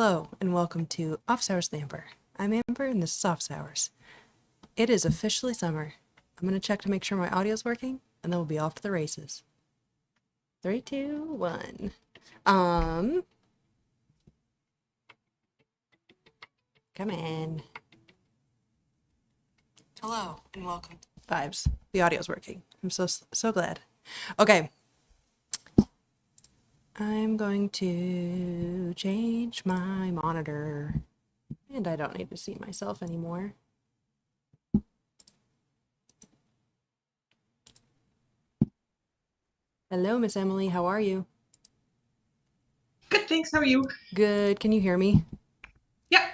Hello, and welcome to Office Hours with Amber. I'm Amber, and this is Office Hours. It is officially summer. I'm going to check to make sure my audio's working, and then we'll be off to the races. 3, 2, 1. Come in. Hello, and welcome. Vibes. The audio's working. I'm so glad. Okay. I'm going to change my monitor. And I don't need to see myself anymore. Hello, Miss Emily. How are you? Good, thanks. How are you? Good. Can you hear me? Yeah.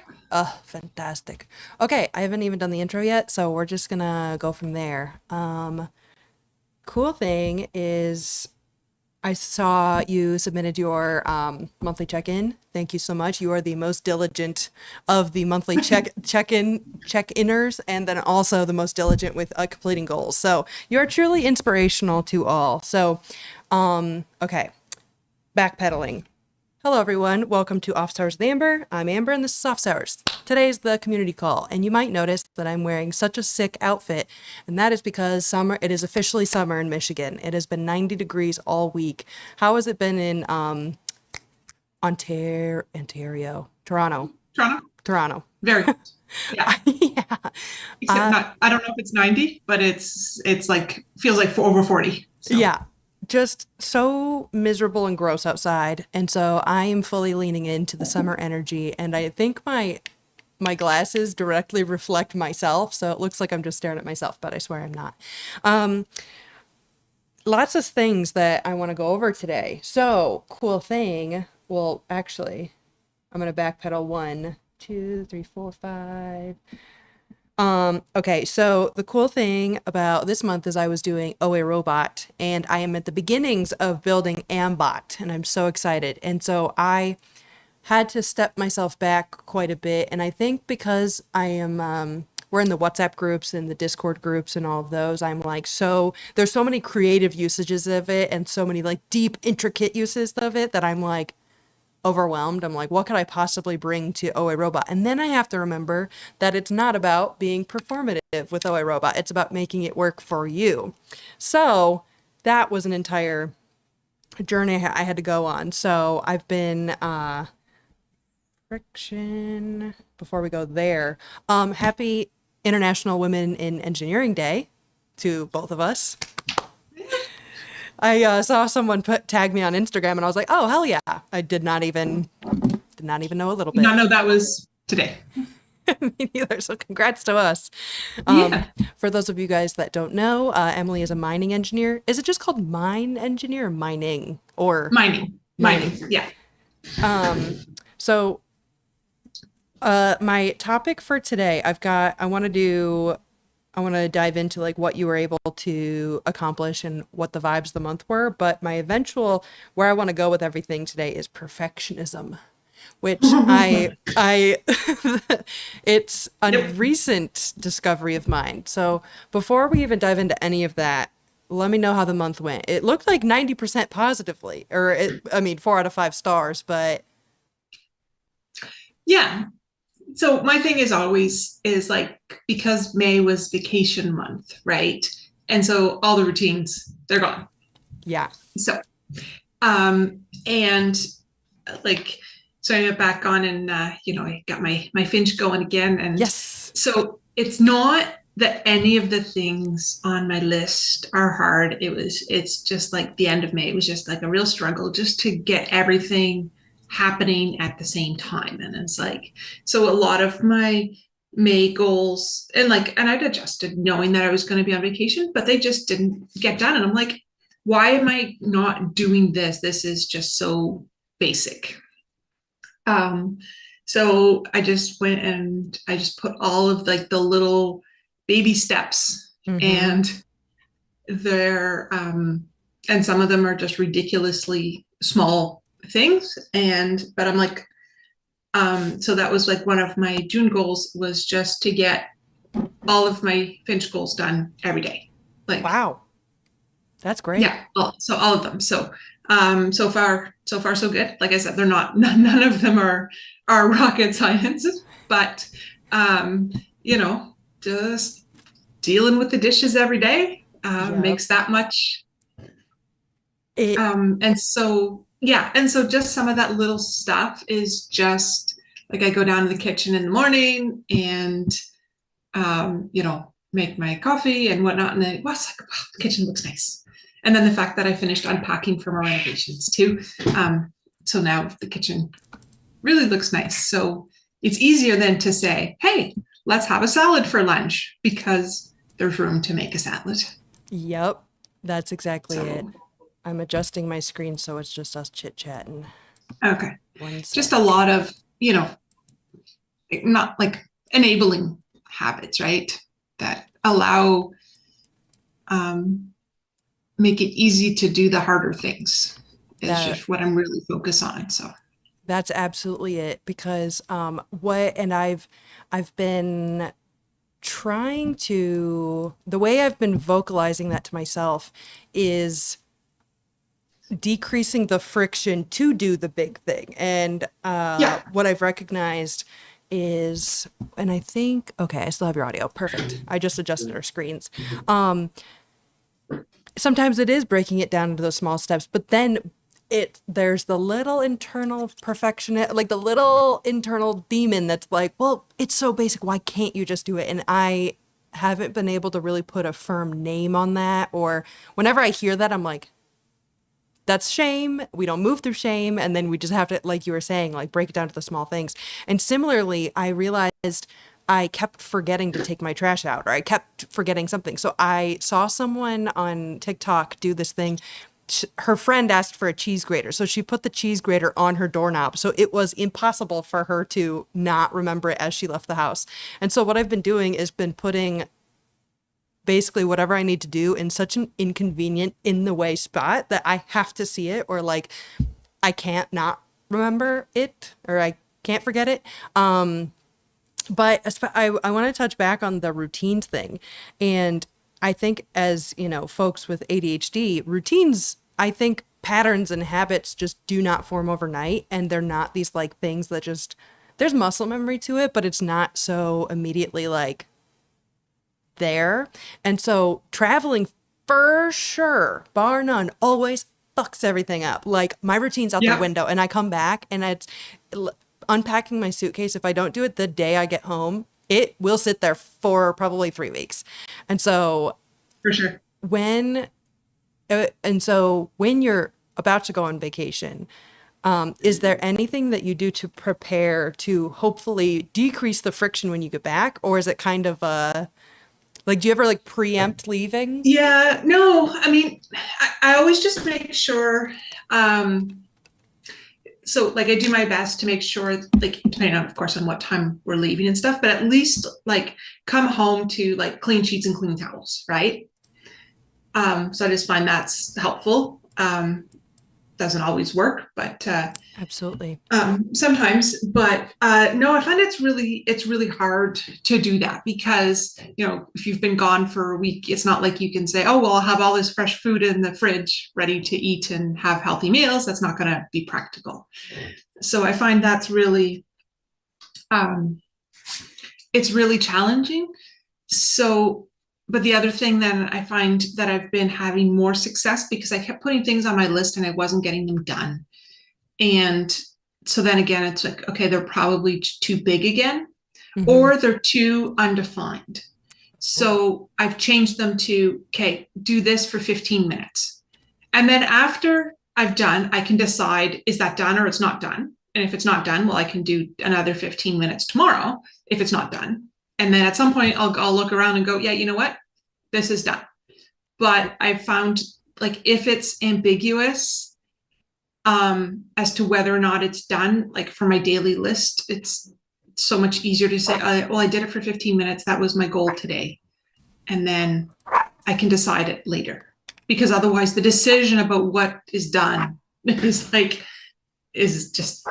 Fantastic. Okay, I haven't even done the intro yet, so we're just gonna go from there. Cool thing is I saw you submitted your monthly check-in. Thank you so much. You are the most diligent of the monthly check-inners, and then also the most diligent with completing goals. So you're truly inspirational to all. So, okay, backpedaling. Hello, everyone. Welcome to Office Hours with Amber. I'm Amber, and this is Office Hours. Today is the community call, and you might notice that I'm wearing such a sick outfit, and that is because summer. It is officially summer in Michigan. It has been 90 degrees all week. How has it been in Ontario, Toronto? Toronto? Toronto. Very good. Yeah. Yeah. Except not, I don't know if it's 90, but it's like, feels like over 40. So. Yeah. Just so miserable and gross outside. And so I am fully leaning into the summer energy. And I think my glasses directly reflect myself. So it looks like I'm just staring at myself, but I swear I'm not. Lots of things that I want to go over today. So cool thing. Well, actually, I'm going to backpedal 1, 2, 3, 4, 5. Okay, so the cool thing about this month is I was doing OA Robot, and I am at the beginnings of building Ambot, and I'm so excited. And so I had to step myself back quite a bit, and I think because I am we're in the WhatsApp groups and the Discord groups and all of those, I'm like, so there's so many creative usages of it and so many like deep intricate uses of it that I'm like overwhelmed. I'm like, what could I possibly bring to OA Robot? And then I have to remember that it's not about being performative with OA Robot. It's about making it work for you. So that was an entire journey I had to go on. So I've been friction before we go there. Happy International Women in Engineering Day to both of us. I saw someone tag me on Instagram, and I was like, "Oh, hell yeah!" I did not even know a little bit. Not know that was today. Me neither. So congrats to us. Yeah. For those of you guys that don't know, Emily is a mining engineer. Is it just called mine engineer or mining or Mining. Yeah. So my topic for today, I want to dive into like what you were able to accomplish and what the vibes of the month were. But my eventual, where I want to go with everything today is perfectionism, which it's a Yep. recent discovery of mine. So before we even dive into any of that, let me know how the month went. It looked like 90% positively, 4 out of 5 stars, but Yeah. So my thing is always is like, because May was vacation month, right? And so all the routines, they're gone. yeah. So, and like, so I went back on and, I got my Finch going again. And Yes. so it's not that any of the things on my list are hard. It's just like the end of May. It was just like a real struggle just to get everything happening at the same time. And it's like, so a lot of my May goals and I'd adjusted knowing that I was going to be on vacation, but they just didn't get done. And I'm like, why am I not doing this? This is just so basic. So I just went and I just put all of like the little baby steps, and and some of them are just ridiculously small things. But I'm like, so that was like one of my June goals was just to get all of my Finch goals done every day. Like, Wow. That's great. yeah, so all of them. So So far, so good. Like I said, they're not, none of them are rocket science, but, um, you know, just dealing with the dishes every day, Yep. makes that much. It And so, yeah. And so just some of that little stuff is just like I go down to the kitchen in the morning and, make my coffee and whatnot. And then, well, it's like, wow, the kitchen looks nice. And then the fact that I finished unpacking for my renovations too. Um, so now the kitchen really looks nice. So it's easier than to say, hey, let's have a salad for lunch because there's room to make a salad. Yep, that's exactly it. So, I'm adjusting my screen so it's just us chit-chatting. okay. One Just a sec. lot of, not like enabling habits, right? That allow, um, make it easy to do the harder things is That just what I'm really focused on. So, that's absolutely it because what and I've been trying to the way I've been vocalizing that to myself is decreasing the friction to do the big thing. And yeah, what I've recognized is, and I think, okay, I still have your audio. Perfect. I just adjusted our screens. Sometimes it is breaking it down into those small steps, but then there's the little internal perfectionist, like the little internal demon that's like, well, it's so basic. Why can't you just do it? And I haven't been able to really put a firm name on that. Or whenever I hear that, I'm like, that's shame. We don't move through shame. And then we just have to, like you were saying, like break it down to the small things. And similarly, I realized I kept forgetting to take my trash out, or I kept forgetting something. So I saw someone on TikTok do this thing. Her friend asked for a cheese grater. So she put the cheese grater on her doorknob. So it was impossible for her to not remember it as she left the house. And so what I've been doing is been putting basically whatever I need to do in such an inconvenient in the way spot that I have to see it, or like I can't not remember it, or I can't forget it. But I want to touch back on the routines thing. And I think as, folks with ADHD, routines, I think patterns and habits just do not form overnight. And they're not these like things that just, there's muscle memory to it, but it's not so immediately like there. And so traveling for sure, bar none, always fucks everything up. Like my routine's out the yeah, window and I come back and it's unpacking my suitcase. If I don't do it the day I get home, it will sit there for probably 3 weeks. And so for sure. when when you're about to go on vacation, is there anything that you do to prepare to hopefully decrease the friction when you get back? Or is it kind of like, do you ever like preempt leaving? Yeah, no, I mean, I always just make sure. So, like, I do my best to make sure, like, depending on, of course, on what time we're leaving and stuff, but at least like come home to like clean sheets and clean towels, right? So I just find that's helpful. Doesn't always work, but Absolutely. sometimes. But no, I find it's really hard to do that because if you've been gone for a week, it's not like you can say, oh well, I'll have all this fresh food in the fridge ready to eat and have healthy meals. That's not going to be practical. So I find that's really um, it's really challenging. So, but the other thing that I find that I've been having more success because I kept putting things on my list and I wasn't getting them done. And so then again, it's like, okay, they're probably too big again, Hmm. or they're too undefined. So I've changed them to, okay, do this for 15 minutes. And then after I've done, I can decide, is that done or it's not done? And if it's not done, well, I can do another 15 minutes tomorrow if it's not done. And then at some point, I'll look around and go, yeah, you know what? This is done. But I found like if it's ambiguous, as to whether or not it's done, like for my daily list, it's so much easier to say, well, I did it for 15 minutes. That was my goal today. And then I can decide it later. Because otherwise, the decision about what is done is just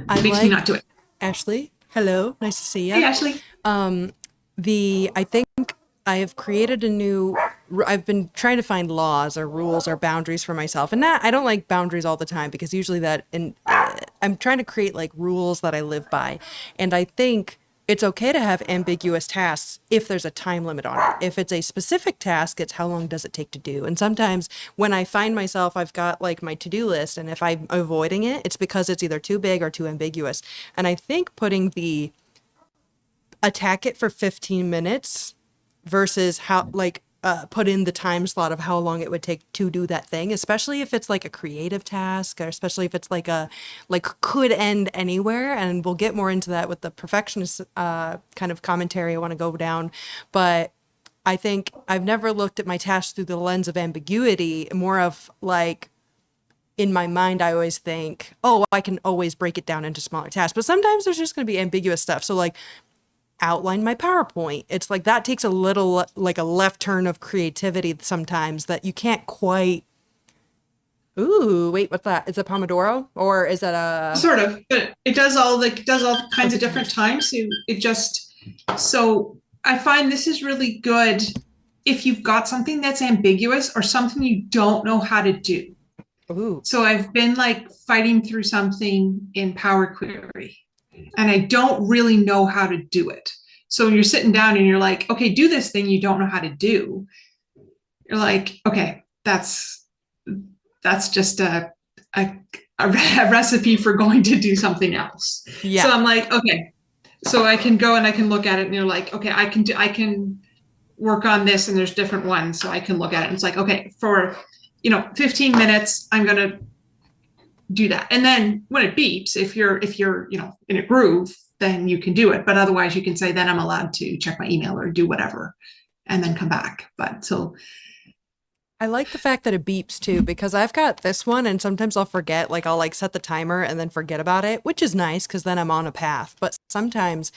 I makes me not like do it. Ashley. Hello, nice to see Hey, you. Ashley. I think I have created a new I've been trying to find laws or rules or boundaries for myself, and not I don't like boundaries all the time because usually that and I'm trying to create like rules that I live by, and I think it's okay to have ambiguous tasks if there's a time limit on it. If it's a specific task, it's how long does it take to do. And sometimes when I find myself, I've got like my to do list, and if I'm avoiding it, it's because it's either too big or too ambiguous. And I think putting the attack it for 15 minutes versus how like put in the time slot of how long it would take to do that thing, especially if it's like a creative task or especially if it's like a like could end anywhere. And we'll get more into that with the perfectionist kind of commentary I want to go down. But I think I've never looked at my tasks through the lens of ambiguity, more of like in my mind, I always think, oh, I can always break it down into smaller tasks. But sometimes there's just going to be ambiguous stuff. So, like, outline my PowerPoint. It's like that takes a little like a left turn of creativity sometimes that you can't quite. Ooh, wait, what's that? Is it Pomodoro or is that a Sort of, but it does all kinds of different different times? times. So it just so I find this is really good if you've got something that's ambiguous or something you don't know how to do. Ooh, So I've been like fighting through something in Power Query and I don't really know how to do it. So when you're sitting down and you're like, okay, do this thing you don't know how to do, you're like, okay, that's just a, a recipe for going to do something else. So yeah. I'm like, okay, so I can go and I can look at it and you're like, okay, I can work on this and there's different ones. So I can look at it and it's like, okay, for 15 minutes, I'm going to do that. And then when it beeps, if you're in a groove, then you can do it. But otherwise you can say, then I'm allowed to check my email or do whatever and then come back. But so I like the fact that it beeps too because I've got this one and sometimes I'll forget, like I'll like set the timer and then forget about it, which is nice because then I'm on a path. But sometimes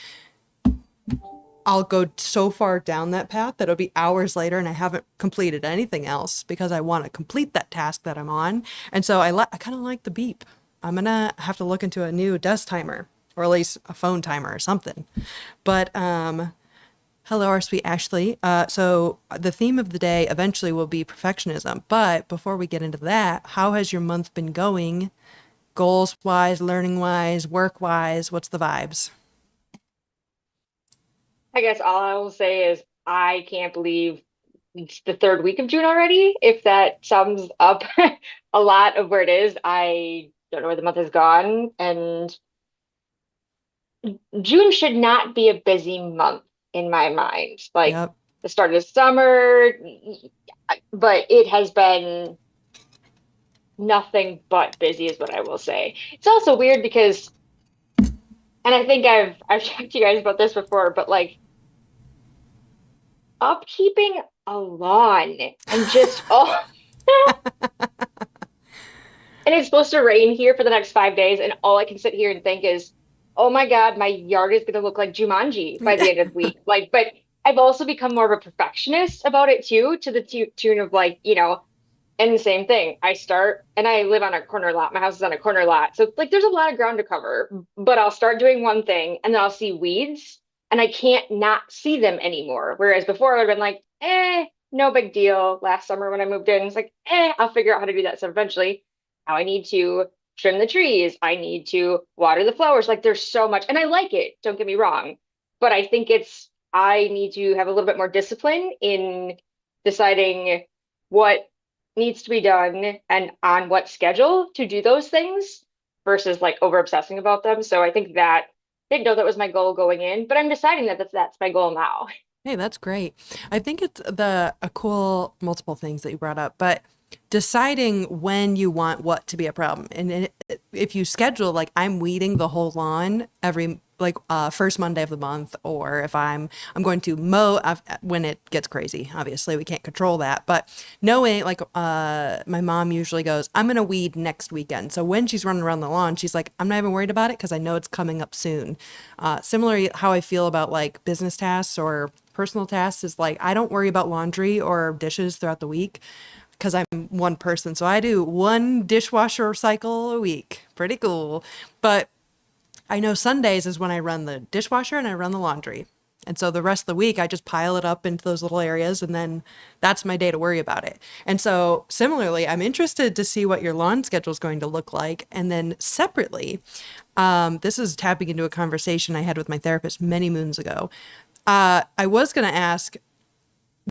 I'll go so far down that path that it'll be hours later and I haven't completed anything else because I want to complete that task that I'm on. And so I kind of like the beep. I'm gonna have to look into a new desk timer or at least a phone timer or something. But hello, our sweet Ashley. So the theme of the day eventually will be perfectionism. But before we get into that, how has your month been going? Goals wise, learning wise, work wise, what's the vibes? I guess all I will say is I can't believe it's the third week of June already. If that sums up a lot of where it is, I don't know where the month has gone. And June should not be a busy month in my mind. Like Yep. the start of summer, but it has been nothing but busy, is what I will say. It's also weird because, and I think I've talked to you guys about this before, but like upkeeping a lawn and just and it's supposed to rain here for the next 5 days, and all I can sit here and think is, oh my God, my yard is gonna look like Jumanji by the end of the week. Like, but I've also become more of a perfectionist about it too, to the tune of like, and the same thing. I start and I live on a corner lot. My house is on a corner lot. So like there's a lot of ground to cover, but I'll start doing one thing and then I'll see weeds and I can't not see them anymore. Whereas before I would have been like, no big deal. Last summer when I moved in, it's like, I'll figure out how to do that stuff eventually. Now I need to trim the trees. I need to water the flowers. Like there's so much, and I like it. Don't get me wrong, but I think I need to have a little bit more discipline in deciding what needs to be done and on what schedule to do those things versus like over obsessing about them. So I think that didn't know that was my goal going in, but I'm deciding that that's my goal now. Hey, that's great. I think it's the a cool multiple things that you brought up, but deciding when you want what to be a problem. And if you schedule like I'm weeding the whole lawn every like first Monday of the month, or if I'm going to mow when it gets crazy. Obviously, we can't control that, but knowing like my mom usually goes, I'm gonna weed next weekend. So when she's running around the lawn, she's like, I'm not even worried about it because I know it's coming up soon. Similarly, how I feel about like business tasks or personal tasks is like I don't worry about laundry or dishes throughout the week because I'm one person. So I do one dishwasher cycle a week. Pretty cool. But I know Sundays is when I run the dishwasher and I run the laundry. And so the rest of the week, I just pile it up into those little areas, and then that's my day to worry about it. And so similarly, I'm interested to see what your lawn schedule is going to look like. And then separately, this is tapping into a conversation I had with my therapist many moons ago. I was going to ask,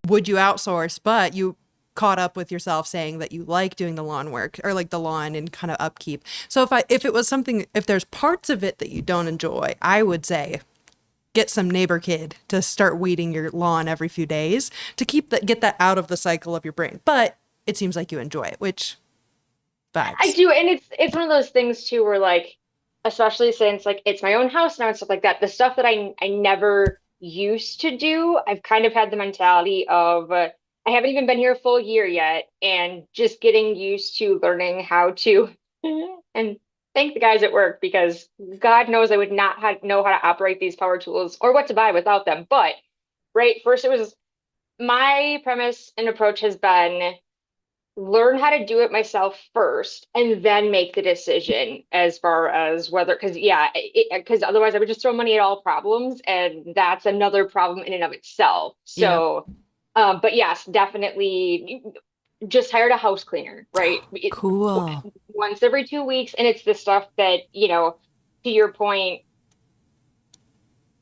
would you outsource? But you caught up with yourself saying that you like doing the lawn work or like the lawn and kind of upkeep. So if it was something, if there's parts of it that you don't enjoy, I would say get some neighbor kid to start weeding your lawn every few days to get that out of the cycle of your brain. But it seems like you enjoy it, which I vibes. do, and it's one of those things too where like, especially since like it's my own house now and stuff like that, the stuff that I never used to do, I've kind of had the mentality of I haven't even been here a full year yet, and just getting used to learning how to and thank the guys at work because God knows I would not know how to operate these power tools or what to buy without them. But right, first it was my premise and approach has been learn how to do it myself first and then make the decision as far as whether because yeah because otherwise I would just throw money at all problems and that's another problem in and of itself. Yep. So but yes, definitely just hired a house cleaner, right? Cool. Once every 2 weeks, and it's the stuff that, to your point,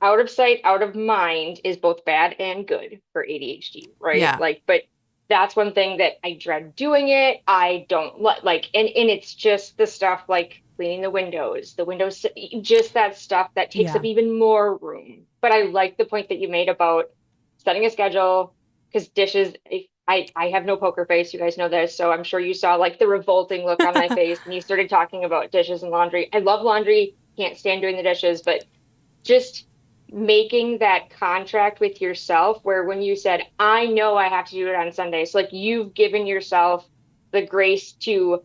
out of sight, out of mind is both bad and good for ADHD, right? Yeah. Like, but that's one thing that I dread doing it. I don't like, and it's just the stuff like cleaning the windows, just that stuff that takes up Yeah. even more room. But I like the point that you made about setting a schedule because dishes, I have no poker face. You guys know this. So I'm sure you saw like the revolting look on my face and you started talking about dishes and laundry. I love laundry, can't stand doing the dishes, but just making that contract with yourself where when you said, I know I have to do it on Sundays, like you've given yourself the grace to,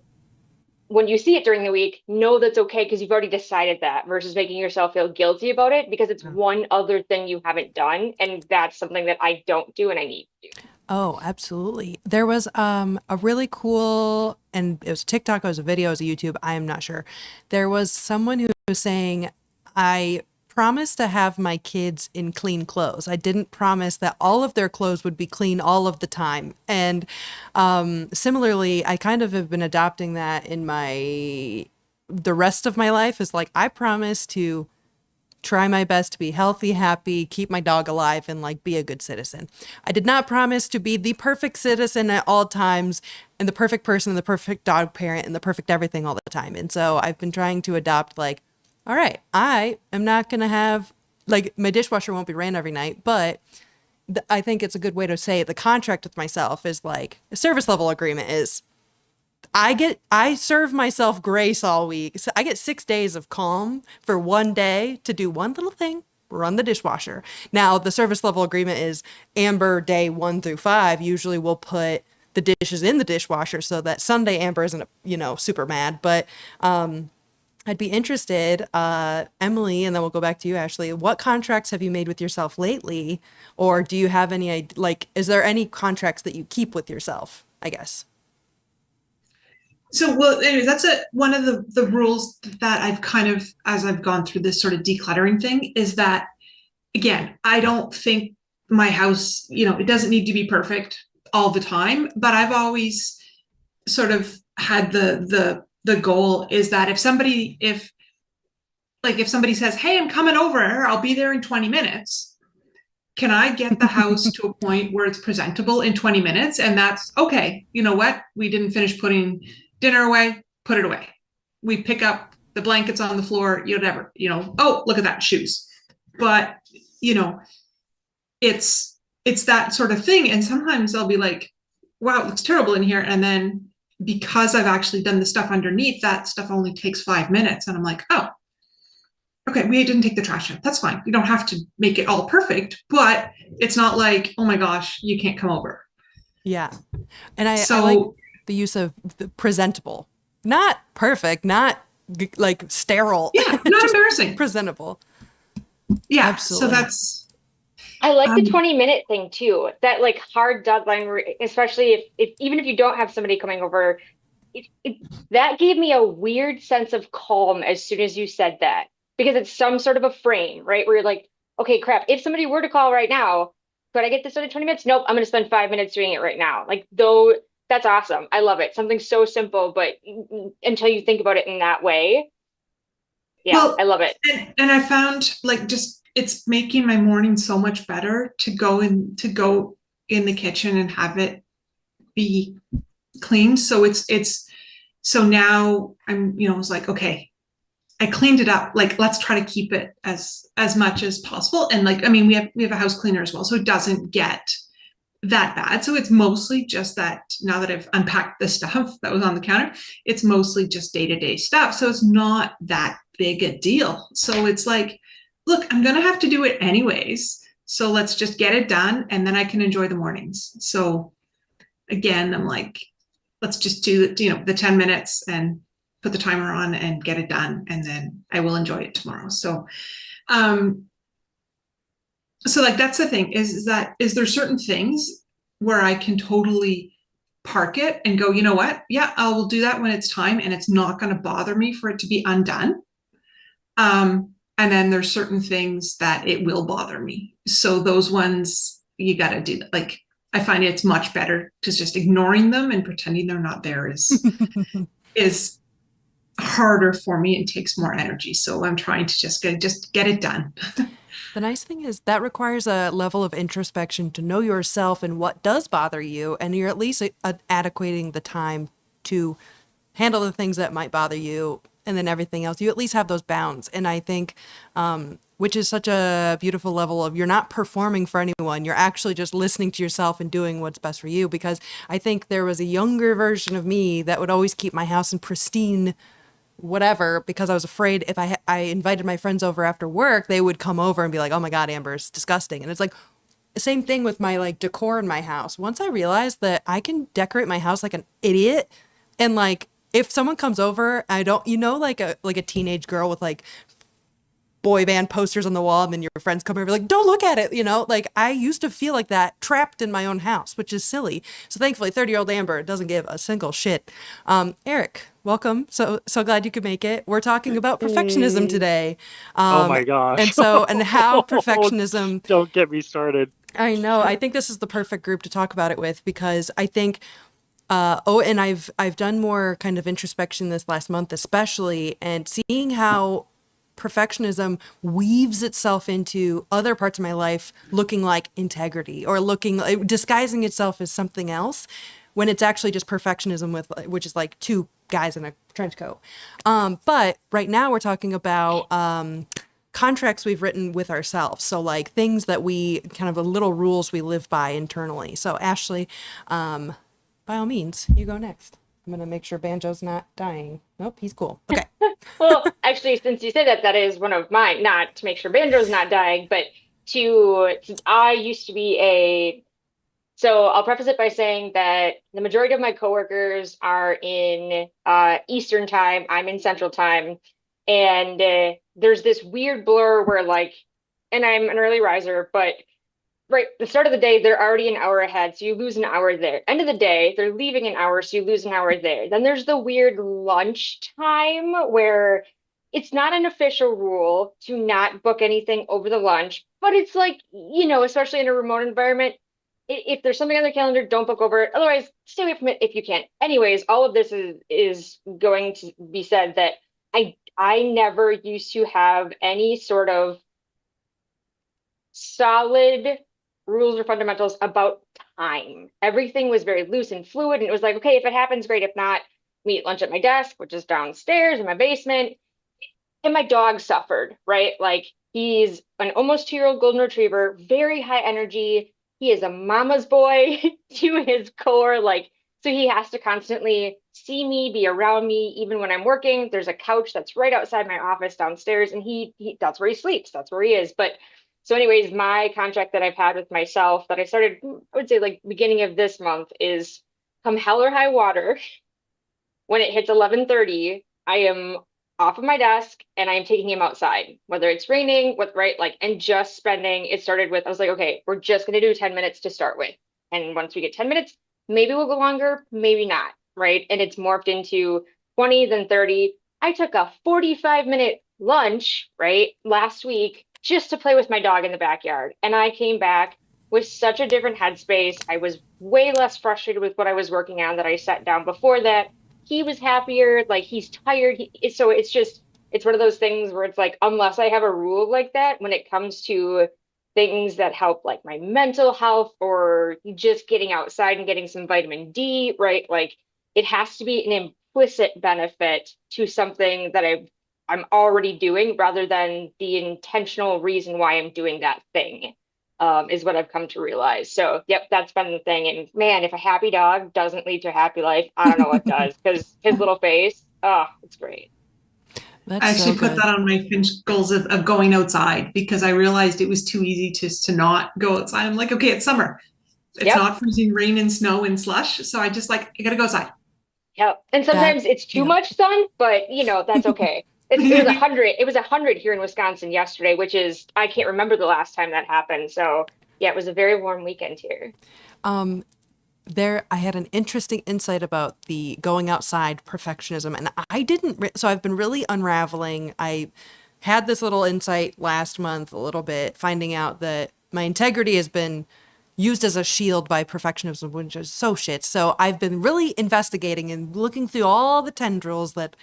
when you see it during the week, know that's okay because you've already decided that versus making yourself feel guilty about it because it's one other thing you haven't done. And that's something that I don't do and I need to do. Oh, absolutely. There was a really cool, and it was TikTok, it was a video, it was a YouTube, I am not sure. There was someone who was saying, I promised to have my kids in clean clothes. I didn't promise that all of their clothes would be clean all of the time. And similarly, I kind of have been adopting that in the rest of my life is like, I promise to try my best to be healthy, happy, keep my dog alive, and like be a good citizen. I did not promise to be the perfect citizen at all times and the perfect person and the perfect dog parent and the perfect everything all the time. And so I've been trying to adopt like, all right, I am not going to have like my dishwasher won't be ran every night, but I think it's a good way to say it. The contract with myself is like a service level agreement is I serve myself grace all week. So I get 6 days of calm for one day to do one little thing, run the dishwasher. Now the service level agreement is Amber day 1 through 5. Usually we'll put the dishes in the dishwasher so that Sunday Amber isn't, super mad. But I'd be interested, Emily, and then we'll go back to you, Ashley. What contracts have you made with yourself lately? Or do you have any, like, is there any contracts that you keep with yourself, I guess? So, well, anyways, that's one of the rules that I've kind of, as I've gone through this sort of decluttering thing, is that again, I don't think my house, it doesn't need to be perfect all the time, but I've always sort of had the goal is that if somebody says, "Hey, I'm coming over, I'll be there in 20 minutes." Can I get the house to a point where it's presentable in 20 minutes? And that's okay. You know what? We didn't finish putting dinner away, put it away. We pick up the blankets on the floor, whatever, oh, look at that, shoes. But, you know, it's that sort of thing. And sometimes I'll be like, wow, it looks terrible in here. And then because I've actually done the stuff underneath, that stuff only takes 5 minutes. And I'm like, oh, okay, we didn't take the trash out. That's fine. You don't have to make it all perfect, but it's not like, oh my gosh, you can't come over. Yeah. And I like So the use of the presentable, not perfect, not like sterile, yeah, not just embarrassing. presentable. Yeah. So Absolutely. that's I like the um 20-minute thing too. That like hard deadline, especially if even if you don't have somebody coming over, it that gave me a weird sense of calm as soon as you said that because it's some sort of a frame, right? Where you're like, okay, crap. If somebody were to call right now, could I get this done in 20 minutes? Nope, I'm going to spend 5 minutes doing it right now. Like, though, that's awesome. I love it. Something so simple, but until you think about it in that way, yeah, I Well, love it. and I found like just it's making my morning so much better to go in the kitchen and have it be clean. So it's so now I'm, it's like, okay, I cleaned it up. Like, let's try to keep it as much as possible. And like, I mean, we have a house cleaner as well, so it doesn't get that bad. So it's mostly just that now that I've unpacked the stuff that was on the counter, it's mostly just day-to-day stuff. So it's not that big a deal. So it's like, look, I'm gonna have to do it anyways. So let's just get it done and then I can enjoy the mornings. So again, I'm like, let's just do the 10 minutes and put the timer on and get it done. And then I will enjoy it tomorrow. Um, so like that's the thing is there certain things where I can totally park it and go, you know what? Yeah, I will do that when it's time and it's not going to bother me for it to be undone. And then there's certain things that it will bother me. So those ones you got to do that. Like I find it's much better because just ignoring them and pretending they're not there is harder for me and takes more energy. So I'm trying to just get it done. The nice thing is that requires a level of introspection to know yourself and what does bother you, and you're at least adequating the time to handle the things that might bother you, and then everything else. You at least have those bounds, and I think, which is such a beautiful level of you're not performing for anyone. You're actually just listening to yourself and doing what's best for you. Because I think there was a younger version of me that would always keep my house in pristine whatever because I was afraid if I invited my friends over after work, they would come over and be like, "Oh my God, Amber, it's disgusting." And it's like same thing with my like decor in my house. Once I realized that I can decorate my house like an idiot, and like if someone comes over, I don't, like a teenage girl with like boy band posters on the wall, and then your friends come over like, don't look at it, like I used to feel like that trapped in my own house, which is silly. So thankfully 30-year-old Amber doesn't give a single shit. Eric, welcome. So glad you could make it. We're talking about perfectionism Hey. today. Oh um my and gosh. so and how perfectionism, Don't get me started. I know, I think this is the perfect group to talk about it with, because I think and I've done more kind of introspection this last month, especially, and seeing how perfectionism weaves itself into other parts of my life, looking like integrity or looking disguising itself as something else, when it's actually just perfectionism with which is like two guys in a trench coat. But right now we're talking about contracts we've written with ourselves. So like things that we kind of little rules we live by internally. So Ashley, by all means, you go next. I'm gonna make sure Banjo's not dying. Nope, he's cool. Okay. Well, actually, since you said that, that is one of mine, not to make sure Banjo's not dying, but since I used to be so I'll preface it by saying that the majority of my coworkers are in Eastern time. I'm in Central time. And there's this weird blur where like, and I'm an early riser, but right, the start of the day, they're already an hour ahead, so you lose an hour there. End of the day, they're leaving an hour, so you lose an hour there. Then there's the weird lunch time where it's not an official rule to not book anything over the lunch, but it's like, especially in a remote environment, if there's something on their calendar, don't book over it. Otherwise, stay away from it if you can. Anyways, all of this is going to be said that I never used to have any sort of solid rules or fundamentals about time. Everything was very loose and fluid, and it was like, okay, if it happens, great. If not, we eat lunch at my desk, which is downstairs in my basement. And my dog suffered, right? Like he's an almost 2-year-old golden retriever, very high energy. He is a mama's boy to his core. Like, so he has to constantly see me, be around me, even when I'm working. There's a couch that's right outside my office downstairs, and he that's where he sleeps. That's where he is. But so, anyways, my contract that I've had with myself that I started, I would say like beginning of this month is come hell or high water, when it hits 11:30, I am off of my desk and I'm taking him outside, whether it's raining, with right, like, and just spending. It started with, I was like, okay, we're just gonna do 10 minutes to start with. And once we get 10 minutes, maybe we'll go longer, maybe not, right? And it's morphed into 20, then 30. I took a 45-minute lunch, right, last week just to play with my dog in the backyard. And I came back with such a different headspace. I was way less frustrated with what I was working on that I sat down before that. He was happier, like he's tired. So it's just, it's one of those things where it's like, unless I have a rule like that, when it comes to things that help like my mental health or just getting outside and getting some vitamin D, right? Like it has to be an implicit benefit to something that I'm already doing rather than the intentional reason why I'm doing that thing, is what I've come to realize. So, yep, that's been the thing. And man, if a happy dog doesn't lead to a happy life, I don't know what does because his little face, oh, it's great. That's I so actually put good. that on my Finch goals of going outside because I realized it was too easy to not go outside. I'm like, okay, it's summer. It's Yep. not freezing rain and snow and slush. So I just like, I gotta go outside. Yep. And That, sometimes it's too yeah. much sun, but that's okay. It was 100 here in Wisconsin yesterday, which is, I can't remember the last time that happened. So yeah, it was a very warm weekend here. Um, there, I had an interesting insight about the going outside perfectionism, and I didn't. So I've been really unraveling. I had this little insight last month, a little bit, finding out that my integrity has been used as a shield by perfectionism, which is so shit. So I've been really investigating and looking through all the tendrils that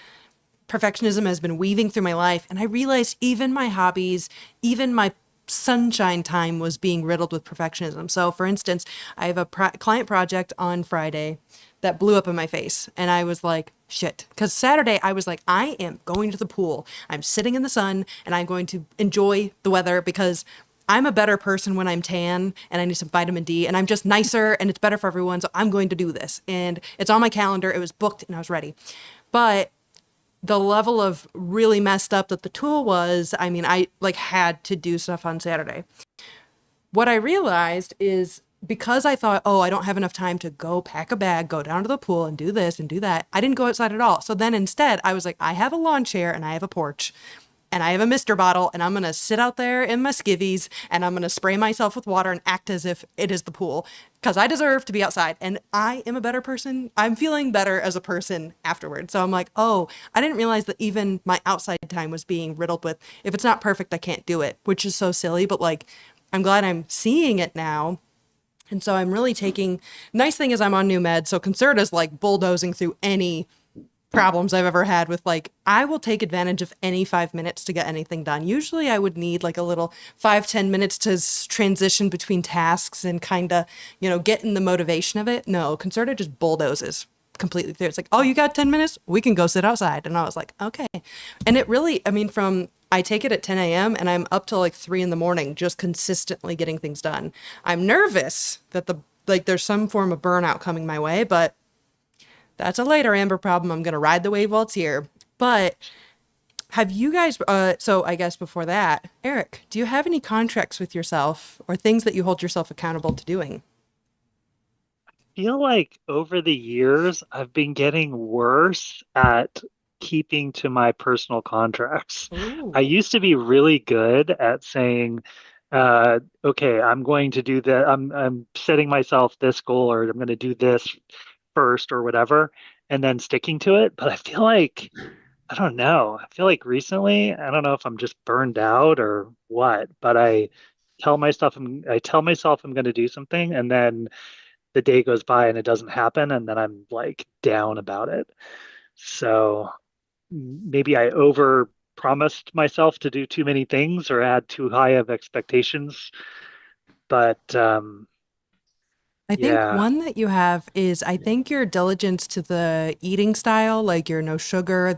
perfectionism has been weaving through my life. And I realized even my hobbies, even my sunshine time was being riddled with perfectionism. So, for instance, I have a client project on Friday that blew up in my face. And I was like, shit. Because Saturday, I was like, I am going to the pool. I'm sitting in the sun and I'm going to enjoy the weather because I'm a better person when I'm tan and I need some vitamin D and I'm just nicer and it's better for everyone. So I'm going to do this. And it's on my calendar. It was booked and I was ready. But the level of really messed up that the tool was, I mean, I like had to do stuff on Saturday. What I realized is because I thought, oh, I don't have enough time to go pack a bag, go down to the pool and do this and do that, I didn't go outside at all. So then instead, I was like, I have a lawn chair and I have a porch and I have a mister bottle and I'm going to sit out there in my skivvies and I'm going to spray myself with water and act as if it is the pool because I deserve to be outside and I am a better person. I'm feeling better as a person afterwards. So I'm like, oh, I didn't realize that even my outside time was being riddled with, if it's not perfect, I can't do it, which is so silly. But like, I'm glad I'm seeing it now. And so I'm really taking, nice thing is I'm on new meds. So Concerta's like bulldozing through any problems I've ever had with like, I will take advantage of any 5 minutes to get anything done. Usually I would need like a little 5-10 minutes to transition between tasks and kind of, get in the motivation of it. No, Concerta just bulldozes completely through. It's like, oh, you got 10 minutes? We can go sit outside. And I was like, okay. And it really, I mean, I take it at 10 a.m. and I'm up till like 3 in the morning, just consistently getting things done. I'm nervous that there's some form of burnout coming my way, but that's a later Amber problem. I'm going to ride the wave while it's here. But have you guys, so I guess before that, Eric, do you have any contracts with yourself or things that you hold yourself accountable to doing? Feel like over the years, I've been getting worse at keeping to my personal contracts. I Ooh. used to be really good at saying, okay, I'm going to do that. I'm setting myself this goal, or I'm going to do this first, or whatever, and then sticking to it. But I feel like, I don't know. I feel like recently, I don't know if I'm just burned out or what, but I tell myself I'm going to do something, and then the day goes by and it doesn't happen, and then I'm like down about it. So maybe I over promised myself to do too many things or had too high of expectations. But I think yeah. one that you have is I think your diligence to the eating style, like your no sugar,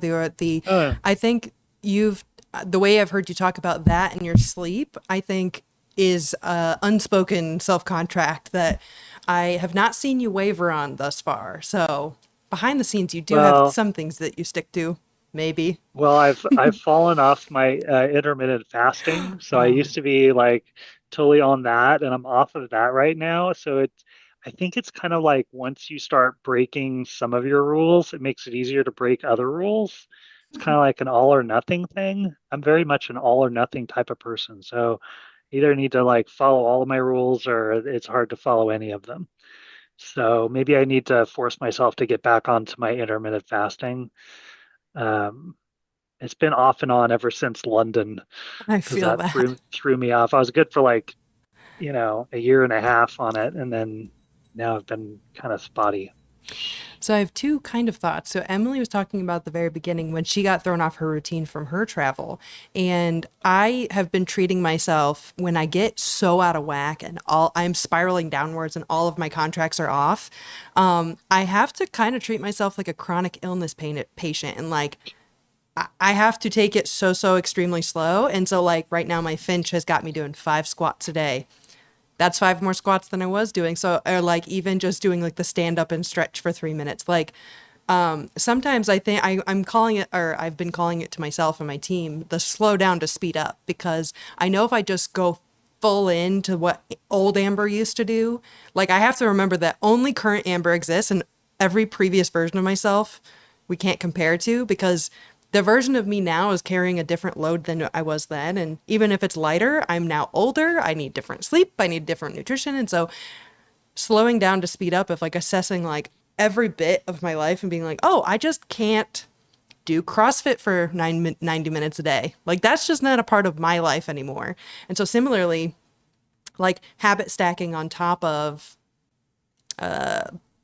Oh, I think you've, the way I've heard you talk about that and your sleep, I think is a unspoken self-contract that I have not seen you waver on thus far. So behind the scenes, you do have well, some things that you stick to, maybe. I've fallen off my intermittent fasting. So I Oh, used to be like totally on that, and I'm off of that right now. So I think it's kind of like once you start breaking some of your rules, it makes it easier to break other rules. It's kind of like an all or nothing thing. I'm very much an all or nothing type of person. So either need to like follow all of my rules or it's hard to follow any of them. So maybe I need to force myself to get back onto my intermittent fasting. Um, It's been off and on ever since London I because feel that that. threw me off. I was good for like, a year and a half on it, and then now I've been kind of spotty. So I have two kind of thoughts. So Emily was talking about the very beginning when she got thrown off her routine from her travel. And I have been treating myself when I get so out of whack and all I'm spiraling downwards and all of my contracts are off. I have to kind of treat myself like a chronic illness patient and like I have to take it so extremely slow. And so like right now my Finch has got me doing 5 squats a day. That's 5 more squats than I was doing. So, or like even just doing like the stand up and stretch for 3 minutes. Like, sometimes I think I'm calling it, or I've been calling it to myself and my team, the slow down to speed up, because I know if I just go full into what old Amber used to do, like I have to remember that only current Amber exists and every previous version of myself we can't compare to because the version of me now is carrying a different load than I was then. And even if it's lighter, I'm now older. I need different sleep. I need different nutrition. And so slowing down to speed up of like assessing like every bit of my life and being like, oh, I just can't do CrossFit for 90 minutes a day. Like that's just not a part of my life anymore. And so similarly, like habit stacking on top of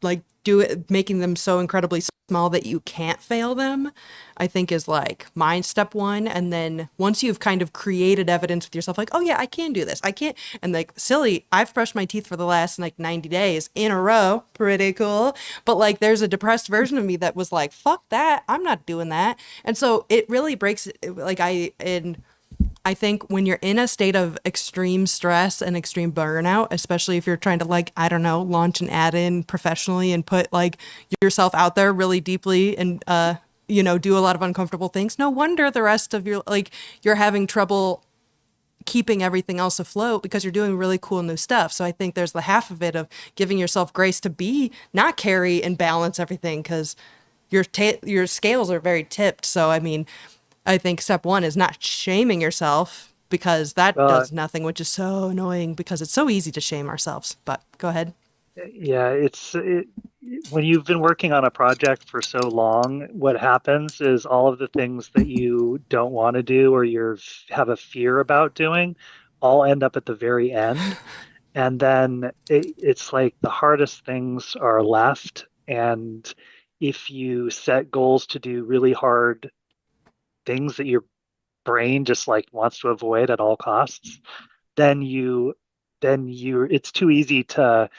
like do it making them so incredibly small that you can't fail them, I think is like my step one. And then once you've kind of created evidence with yourself like, oh yeah, I can do this, I can't, and like silly, I've brushed my teeth for the last like 90 days in a row, pretty cool, but like there's a depressed version of me that was like, fuck that, I'm not doing that. And so it really breaks like I think when you're in a state of extreme stress and extreme burnout, especially if you're trying to like, I don't know, launch an ad in professionally and put like yourself out there really deeply and do a lot of uncomfortable things. No wonder the rest of your like you're having trouble keeping everything else afloat because you're doing really cool new stuff. So I think there's the half of it of giving yourself grace to be not carry and balance everything because your scales are very tipped. So I mean, I think step one is not shaming yourself because that Well, does nothing, which is so annoying because it's so easy to shame ourselves. But go ahead. yeah, when you've been working on a project for so long, what happens is all of the things that you don't want to do or you have a fear about doing all end up at the very end. And then it's like the hardest things are left. And if you set goals to do really hard things that your brain just like wants to avoid at all costs, then it's too easy to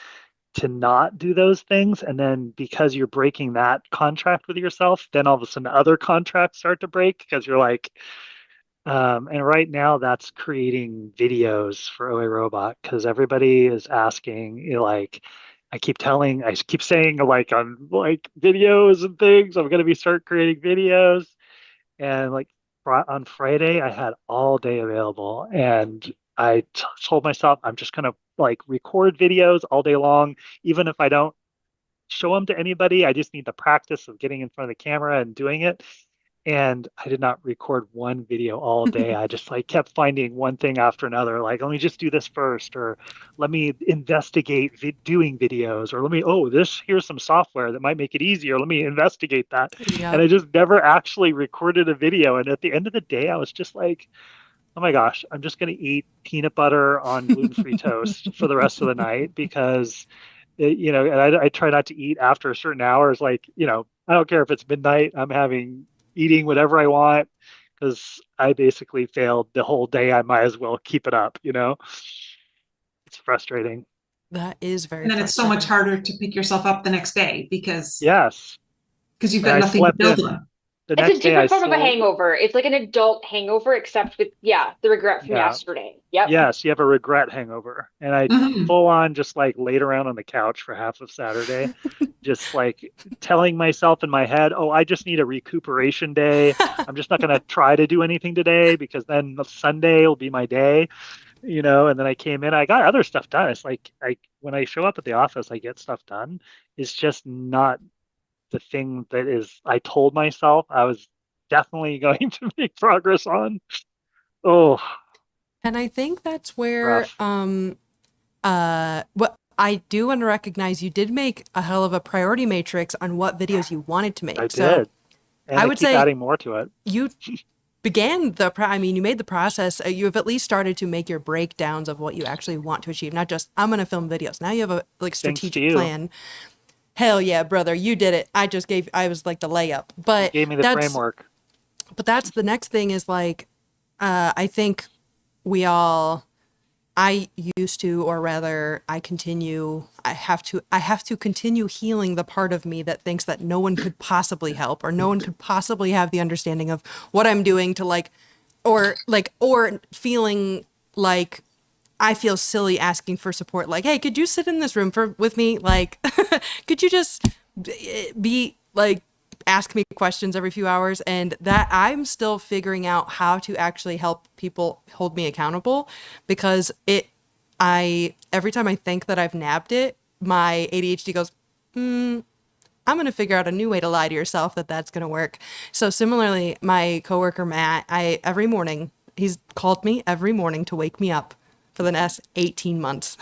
not do those things. And then because you're breaking that contract with yourself, then all of a sudden other contracts start to break because you're like, and right now that's creating videos for OA Robot because everybody is asking, like, I keep saying like on like videos and things, I'm gonna be start creating videos. And like on Friday, I had all day available, and told myself I'm just gonna like record videos all day long, even if I don't show them to anybody. I just need the practice of getting in front of the camera and doing it. And I did not record one video all day. I just like kept finding one thing after another. Like, let me just do this first, or let me investigate doing videos, or here's some software that might make it easier. Let me investigate that. And Yep. I just never actually recorded a video. And at the end of the day, I was just like, oh my gosh, I'm just going to eat peanut butter on gluten-free toast for the rest of the night because and I try not to eat after certain hours. Like, I don't care if it's midnight, I'm having eating whatever I want because I basically failed the whole day. I might as well keep it up. It's frustrating. That is very And then it's so much frustrating. harder to pick yourself up the next day Yes. because you've And got I nothing to slept build in on. the It's a next day. I different form of a slept. hangover. It's like an adult hangover, except with, yeah, the regret from Yeah. yesterday. Yep. Yes, you have a regret hangover. And I Mhm. full on just like laid around on the couch for half of Saturday, just like telling myself in my head, oh, I just need a recuperation day. I'm just not going to try to do anything today because then Sunday will be my day. And then I came in, I got other stuff done. It's like when I show up at the office, I get stuff done. It's just not the thing that is I told myself I was definitely going to make progress on. Oh, And I think that's where rough. what I do want to recognize you did make a hell of a priority matrix on what videos you wanted to I make. So did. And I I would keep say adding more to it. you began I mean, you made the process, you have at least started to make your breakdowns of what you actually want to achieve, not just I'm going to film videos. Now you have a like Thanks to strategic you. plan. Hell yeah, brother, you did it. I was like the layup. You gave me the framework. But that's the next thing is like, I think we all, I used to, or rather I have to continue healing the part of me that thinks that no one could possibly help, or no one could possibly have the understanding of what I'm doing to or feeling like I feel silly asking for support. Like, hey, could you sit in this room with me? Like, could you just be like, ask me questions every few hours? And that I'm still figuring out how to actually help people hold me accountable, because every time I think that I've nabbed it, my ADHD goes, I'm going to figure out a new way to lie to yourself that's going to work. So similarly, my coworker, Matt, every morning, he's called me every morning to wake me up for the last 18 months.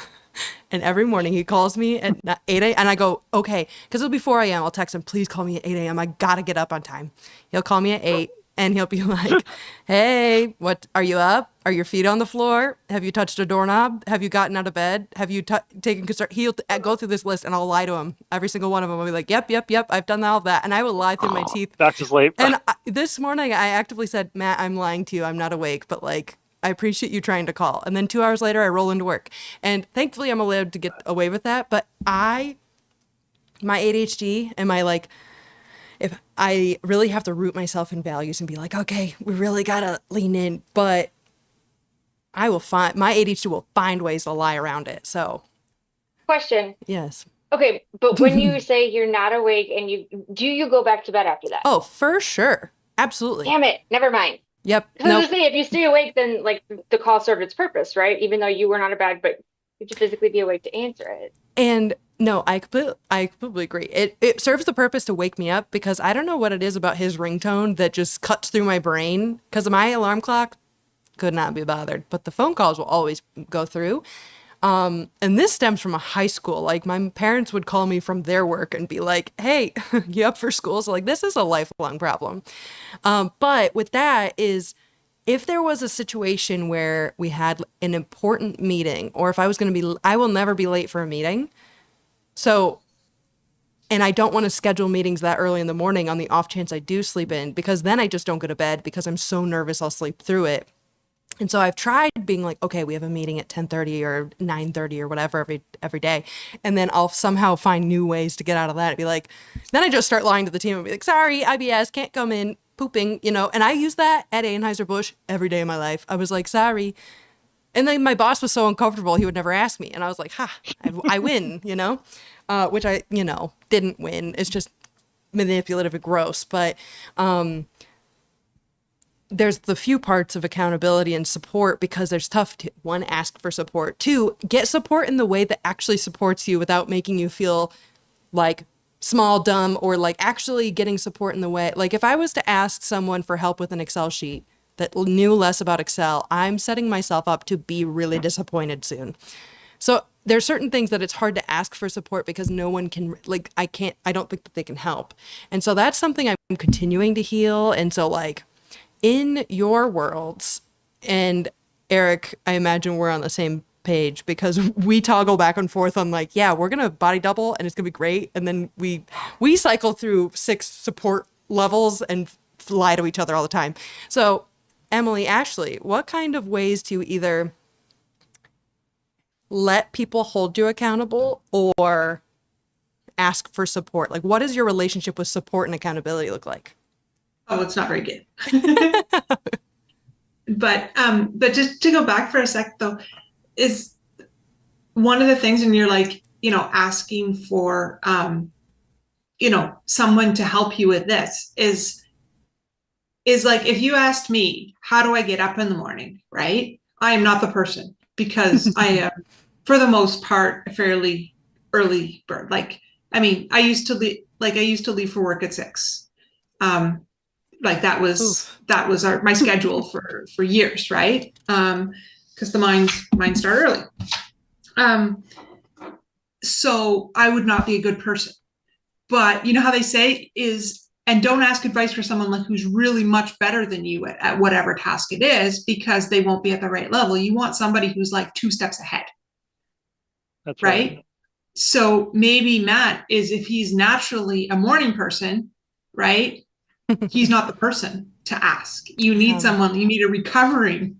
And every morning he calls me at 8 a.m. and I go, okay, because it'll be 4 a.m. I'll text him, please call me at 8 a.m. I got to get up on time. He'll call me at 8 and he'll be like, hey, what, are you up? Are your feet on the floor? Have you touched a doorknob? Have you gotten out of bed? Have you taken concern? He'll go through this list and I'll lie to him. Every single one of them. I'll be like, yep, I've done all of that. And I will lie through my teeth. That's just late. And this morning I actively said, Matt, I'm lying to you. I'm not awake, but like, I appreciate you trying to call. And then 2 hours later, I roll into work. And thankfully, I'm allowed to get away with that. But my ADHD and my like, if I really have to root myself in values and be like, okay, we really got to lean in. But my ADHD will find ways to lie around it. So. Question. Yes. Okay, but when you say you're not awake and do you go back to bed after that? Oh, for sure. Absolutely. Damn it. Never mind. Yep. Because I was say, if you stay awake, then like the call served its purpose, right? Even though you were not a bad, but you have to physically be awake to answer it. And no, I completely agree. It serves the purpose to wake me up, because I don't know what it is about his ringtone that just cuts through my brain, because my alarm clock could not be bothered, but the phone calls will always go through. And this stems from a high school. Like, my parents would call me from their work and be like, hey, you up for school? So like, this is a lifelong problem. But with that is, if there was a situation where we had an important meeting, or if I was going to be, I will never be late for a meeting. So, and I don't want to schedule meetings that early in the morning on the off chance I do sleep in, because then I just don't go to bed because I'm so nervous I'll sleep through it. And so I've tried being like, okay, we have a meeting at 10:30 or 9:30 or whatever every day. And then I'll somehow find new ways to get out of that and be like, then I just start lying to the team and be like, sorry, IBS, can't come in, pooping, and I use that at Anheuser-Busch every day of my life. I was like, sorry. And then my boss was so uncomfortable, he would never ask me. And I was like, I win, which I, didn't win. It's just manipulative and gross. But, there's the few parts of accountability and support, because there's tough to, one, ask for support, two, get support in the way that actually supports you without making you feel like small, dumb, or like actually getting support in the way. Like, if I was to ask someone for help with an Excel sheet that knew less about Excel, I'm setting myself up to be really disappointed soon. So there's certain things that it's hard to ask for support because no one can, like, I don't think that they can help. And so that's something I'm continuing to heal. And so like, in your worlds, and Eric, I imagine we're on the same page, because we toggle back and forth on like, yeah, we're gonna body double and it's gonna be great, and then we cycle through 6 support levels and lie to each other all the time. So Emily, Ashley, what kind of ways to either let people hold you accountable or ask for support? Like, what does your relationship with support and accountability look like? Oh, it's not very good. But just to go back for a sec though, is one of the things when you're like, asking for, someone to help you with this is like, if you asked me, how do I get up in the morning? Right. I am not the person, because I am, for the most part, a fairly early bird. Like, I mean, I used to leave for work at 6. Like that was my schedule for years, right? Because the mine start early. So I would not be a good person. But you know how they say is and don't ask advice for someone like who's really much better than you at whatever task it is, because they won't be at the right level. You want somebody who's like 2 steps ahead, That's right? right. So maybe Matt is, if he's naturally a morning person, right? He's not the person to ask. You need someone, you need a recovering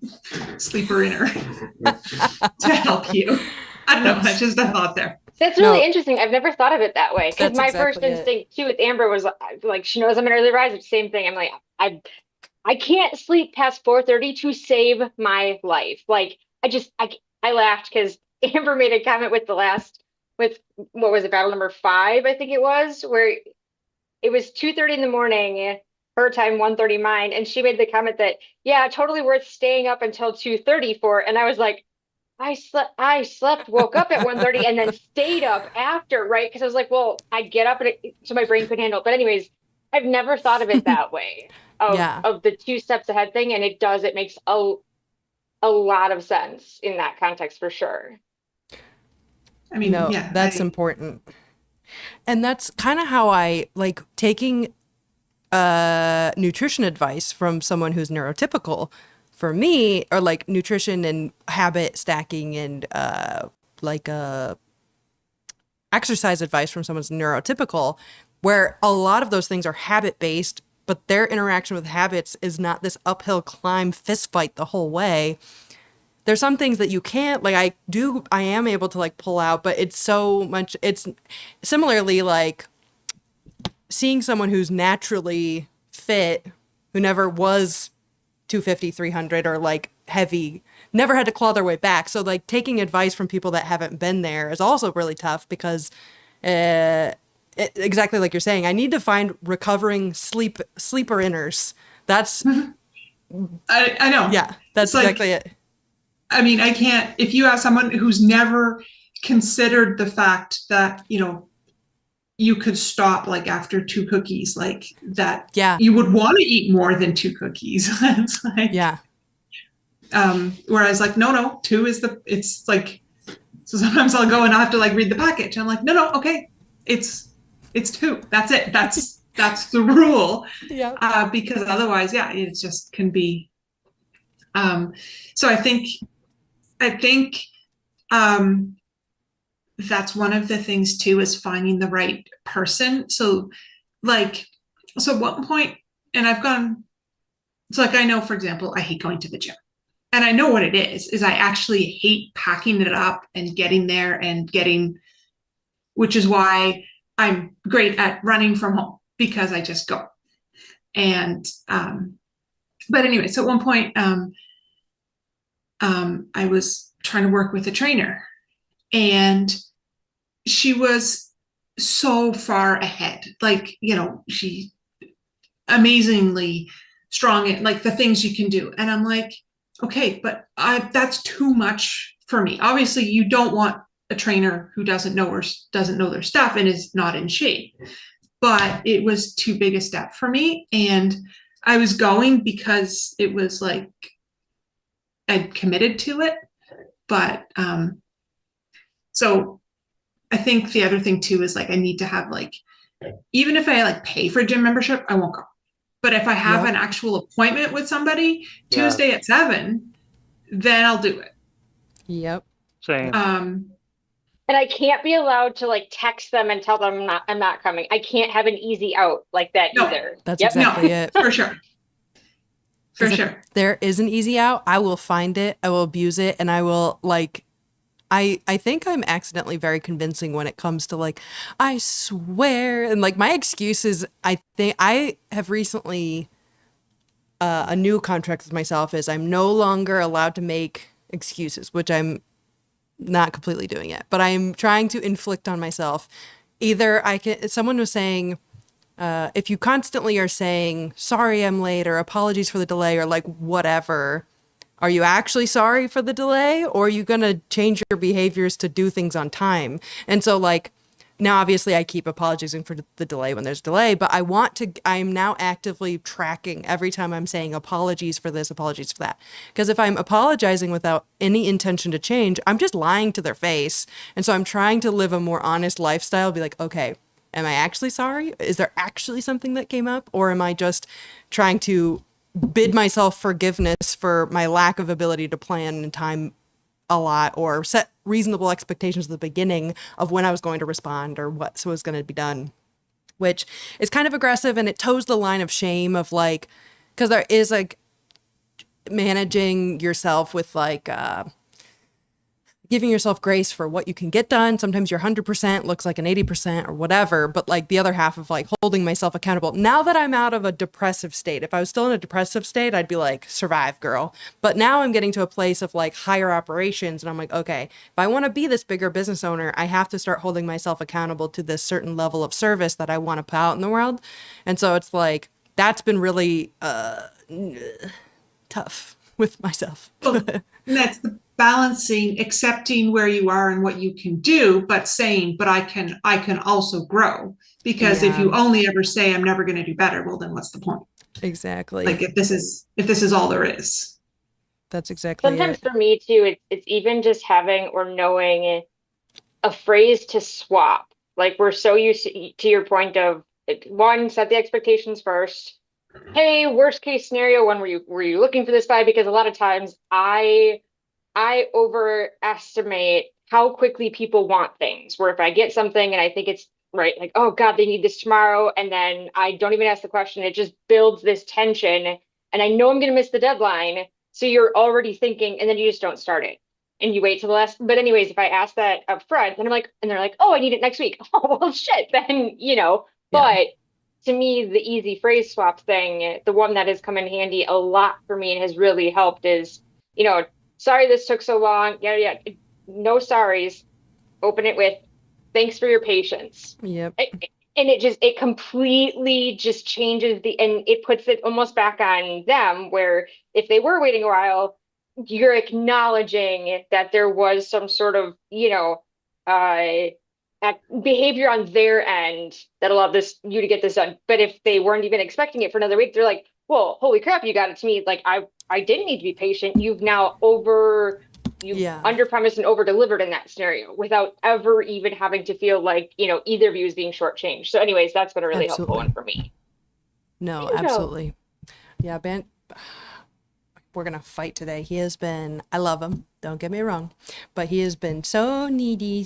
sleeper inner to help you. I don't know. That's just a thought there. That's No. really interesting. I've never thought of it that way. Because That's my first exactly it. instinct too with Amber was like, she knows I'm an early riser. Same thing. I'm like, I can't sleep past 4:30 to save my life. Like I laughed because Amber made a comment with with what was it, battle number 5, I think it was, where it was 2:30 in the morning, her time, 1:30 mine, and she made the comment that, yeah, totally worth staying up until 2:30 for. And I was like, I slept, woke up at 1:30 and then stayed up after, right? Because I was like, well, I'd get up and so my brain could handle it. But anyways, I've never thought of it that way Yeah. of the 2 steps ahead thing, and it makes a lot of sense in that context for sure. I mean, No, yeah, that's important. And that's kind of how I like taking nutrition advice from someone who's neurotypical. For me, or like nutrition and habit stacking and like exercise advice from someone's neurotypical, where a lot of those things are habit based, but their interaction with habits is not this uphill climb fist fight the whole way. There's some things that you can't, like I am able to like pull out, but it's so much, it's similarly like seeing someone who's naturally fit, who never was 250, 300 or like heavy, never had to claw their way back. So like taking advice from people that haven't been there is also really tough because exactly like you're saying, I need to find recovering sleeper inners. That's I know. Yeah, that's It's exactly like, it. I mean, I can't, if you have someone who's never considered the fact that, you could stop like after 2 cookies, like that, Yeah. you would want to eat more than 2 cookies. It's like, Yeah. Whereas like, no, 2 is it's like, so sometimes I'll go and I'll have to like read the package. I'm like, no, okay. It's 2. That's it. That's the rule. Yeah. Because otherwise, yeah, it just can be, so I think, that's one of the things too, is finding the right person. So at one point, and I've gone, it's like, I know, for example, I hate going to the gym, and I know what it is I actually hate packing it up and getting there and which is why I'm great at running from home, because I just go. And, but anyway, so at one point, I was trying to work with a trainer, and she was so far ahead. Like, she amazingly strong at like the things you can do. And I'm like, okay, but that's too much for me. Obviously, you don't want a trainer who doesn't know their stuff and is not in shape. But it was too big a step for me. And I was going because it was like I'd committed to it. But so I think the other thing too is like I need to have like, even if I like pay for gym membership, I won't go. But if I have an actual appointment with somebody Tuesday at 7, then I'll do it. Yep. Same. And I can't be allowed to like text them and tell them I'm not coming. I can't have an easy out like that either. That's exactly it. For sure. For sure. If there is an easy out, I will find it, I will abuse it, and I will like I think I'm accidentally very convincing when it comes to like, I swear, and like my excuses, I think I have recently a new contract with myself is I'm no longer allowed to make excuses, which I'm not completely doing yet, but I'm trying to inflict on myself. Either someone was saying, if you constantly are saying, sorry, I'm late, or apologies for the delay, or like whatever, are you actually sorry for the delay, or are you going to change your behaviors to do things on time? And so like, now obviously I keep apologizing for the delay when there's delay, but I'm now actively tracking every time I'm saying apologies for this, apologies for that. Because if I'm apologizing without any intention to change, I'm just lying to their face. And so I'm trying to live a more honest lifestyle, be like, okay, am I actually sorry? Is there actually something that came up? Or am I just trying to bid myself forgiveness for my lack of ability to plan in time a lot, or set reasonable expectations at the beginning of when I was going to respond or what was going to be done, which is kind of aggressive, and it toes the line of shame of like, because there is like managing yourself with like giving yourself grace for what you can get done. Sometimes your 100% looks like an 80% or whatever, but like the other half of like holding myself accountable. Now that I'm out of a depressive state, if I was still in a depressive state, I'd be like, survive, girl. But now I'm getting to a place of like higher operations, and I'm like, okay, if I want to be this bigger business owner, I have to start holding myself accountable to this certain level of service that I want to put out in the world. And so it's like, that's been really tough with myself. Well, that's the balancing, accepting where you are and what you can do, but saying, but I can also grow. Because if you only ever say I'm never going to do better, well, then what's the point? Exactly. Like if this is all there is. That's exactly Sometimes it. for me too, it's even just having or knowing a phrase to swap. Like we're so used to your point of one, set the expectations first. Hey, worst case scenario, when were you looking for this by? Because a lot of times I overestimate how quickly people want things. Where if I get something and I think it's right, like, oh God, they need this tomorrow, and then I don't even ask the question, it just builds this tension, and I know I'm gonna miss the deadline. So you're already thinking, and then you just don't start it. And you wait till the last. But anyways, if I ask that up front, then I'm like, and they're like, oh, I need it next week. Oh well shit, then Yeah. but to me, the easy phrase swap thing, the one that has come in handy a lot for me and has really helped is, sorry this took so long. Yeah, yeah. No sorries. Open it with thanks for your patience. Yep. And it completely just changes and it puts it almost back on them, where if they were waiting a while, you're acknowledging that there was some sort of, uh, behavior on their end that allowed you to get this done. But if they weren't even expecting it for another week, they're like, well, holy crap, you got it to me. Like I didn't need to be patient. You've Yeah. under promised and over delivered in that scenario without ever even having to feel like, either of you is being shortchanged. So anyways, that's been a really helpful one Absolutely. for me. No, Bingo. absolutely. Yeah, we're gonna fight today. I love him, don't get me wrong, but he has been so needy.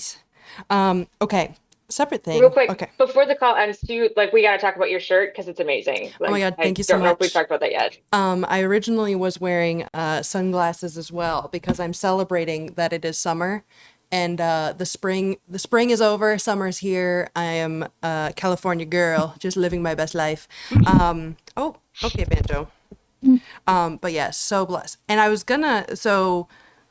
Okay, separate Real thing. quick, Okay. before the call ends too, like we got to talk about your shirt because it's amazing. Oh my Like God, I thank you so don't know if we've much. talked about that yet. I originally was wearing sunglasses as well because I'm celebrating that it is summer, and the spring is over, summer's here. I am a California girl, just living my best life. Oh, okay, Banjo. But yes, so blessed. And I was gonna,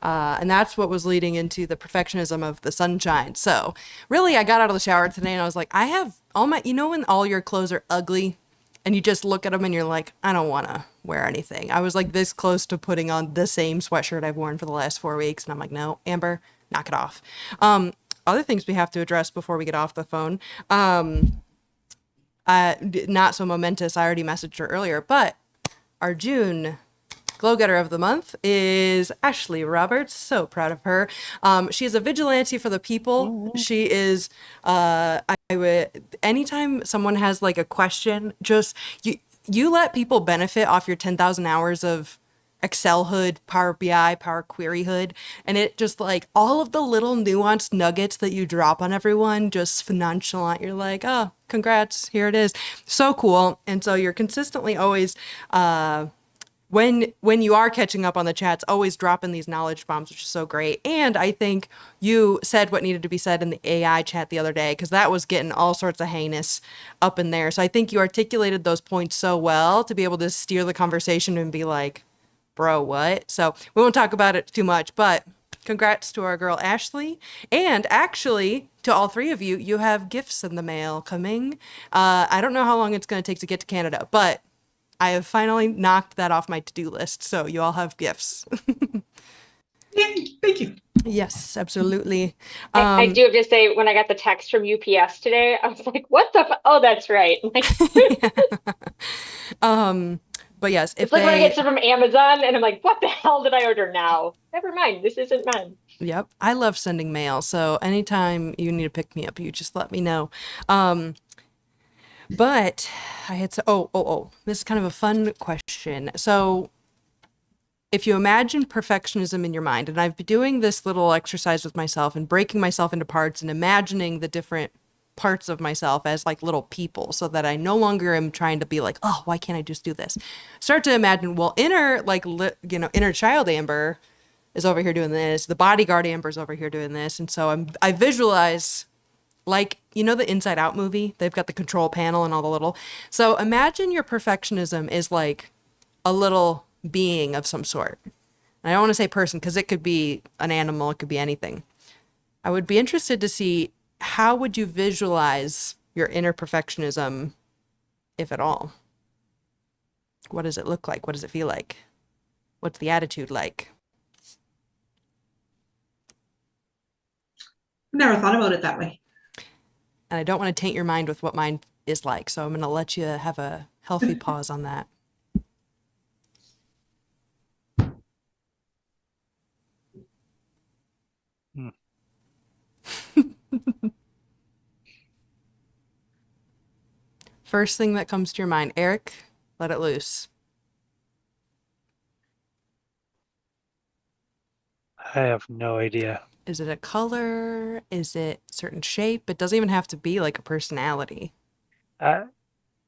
and that's what was leading into the perfectionism of the sunshine. So really, I got out of the shower today and I was like, I have when all your clothes are ugly and you just look at them and you're like, I don't want to wear anything. I was like this close to putting on the same sweatshirt I've worn for the last 4 weeks. And I'm like, no, Amber, knock it off. Other things we have to address before we get off the phone. Not so momentous. I already messaged her earlier, but our June Glow Getter of the Month is Ashley Roberts. So proud of her. She is a vigilante for the people. She is, anytime someone has like a question, just, you let people benefit off your 10,000 hours of Excel hood, Power BI, Power Query hood, and it just like all of the little nuanced nuggets that you drop on everyone, just nonchalant. You're like, oh, congrats, here it is. So cool. And so you're consistently always, when you are catching up on the chats, always dropping these knowledge bombs, which is so great. And I think you said what needed to be said in the AI chat the other day, because that was getting all sorts of heinous up in there. So I think you articulated those points so well to be able to steer the conversation and be like, bro, what? So we won't talk about it too much, but congrats to our girl Ashley. And actually, to all three of you, you have gifts in the mail coming. I don't know how long it's going to take to get to Canada, but I have finally knocked that off my to-do list. So you all have gifts. Yay, thank you. Yes, absolutely. I do have to say, when I got the text from UPS today, I was like, what the? Oh, that's right. Like, But yes, if it's like when I they, get stuff from Amazon and I'm like, what the hell did I order now? Never mind. This isn't mine. yep, I love sending mail. So anytime you need to pick me up, you just let me know. But I had to, this is kind of a fun question. So if you imagine perfectionism in your mind, and I've been doing this little exercise with myself and breaking myself into parts and imagining the different parts of myself as like little people so that I no longer am trying to be like, oh, why can't I just do this? Start to imagine, well, inner child Amber is over here doing this. The bodyguard Amber's over here doing this. And so I visualize like, the Inside Out movie, they've got the control panel and all the little. So imagine your perfectionism is like a little being of some sort. And I don't want to say person because it could be an animal, it could be anything. I would be interested to see how would you visualize your inner perfectionism, if at all? What does it look like? What does it feel like? What's the attitude like? Never thought about it that way. And I don't want to taint your mind with what mine is like, so I'm going to let you have a healthy pause on that. Hmm. First thing that comes to your mind, Eric, let it loose. I have no idea. Is it a color? Is it certain shape? It doesn't even have to be like a personality. I,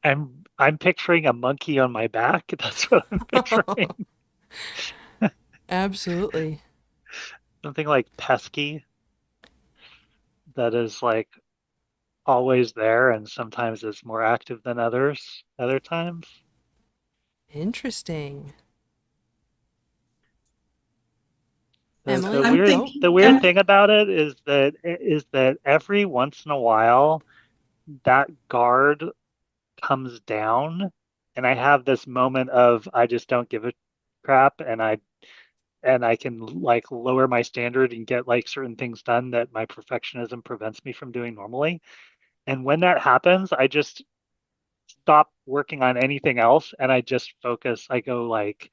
I'm picturing a monkey on my back. That's what I'm picturing. Absolutely. Something like pesky that is like always there and sometimes is more active than other times. Interesting. The the Emily? I'm weird Oh, the thinking, weird thing about it is that every once in a while that guard comes down and I have this moment of I just don't give a crap and I can like lower my standard and get like certain things done that my perfectionism prevents me from doing normally. And when that happens, I just stop working on anything else and I just focus. I go like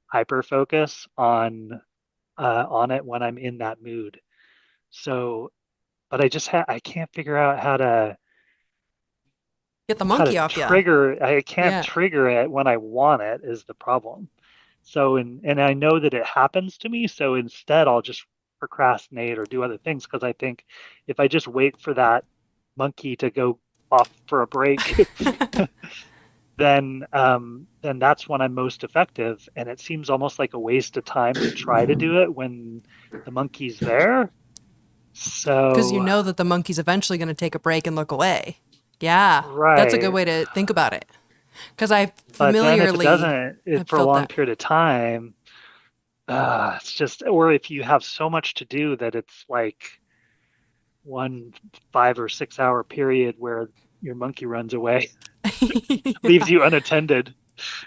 hyper focus on it when I'm in that mood. So, but I can't figure out get the how to monkey off ya. trigger. I can't Yeah. trigger it when I want it is the problem. So, and I know that it happens to me. So instead, I'll just procrastinate or do other things because I think if I just wait for that monkey to go off for a break, then that's when I'm most effective. And it seems almost like a waste of time to try to do it when the monkey's there. Because you So, know that the monkey's eventually going to take a break and look away. Yeah. That's a good right. way to think about it. Because I But then if it familiarly doesn't, have for a felt long that. period of time, it's just, or if you have so much to do that it's like one 5 or 6 hour period where your monkey runs away, leaves Yeah. you unattended,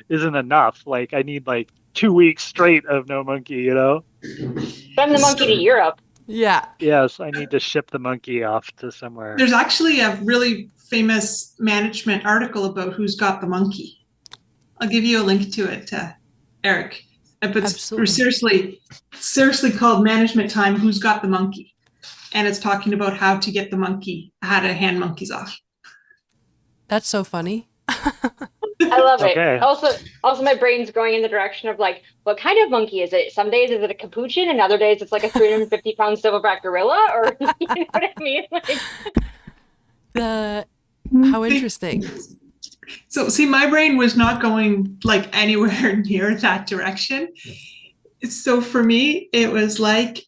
isn't enough. Like I need like 2 weeks straight of no monkey. Send the monkey to so Europe. Yeah. Yes, I need to ship the monkey off to somewhere. there's actually a really famous management article about who's got the monkey. I'll give you a link to it, Eric. It's Absolutely. seriously called Management Time, Who's Got the Monkey? And it's talking about how to get the monkey, how to hand monkeys off. That's so funny. I love it. Okay. Also, my brain's going in the direction of like, what kind of monkey is it? Some days is it a capuchin, and other days it's like a 350-pound silverback gorilla, or you know what I mean? Like, The How interesting. So, see, my brain was not going like anywhere near that direction. So, for me, it was like,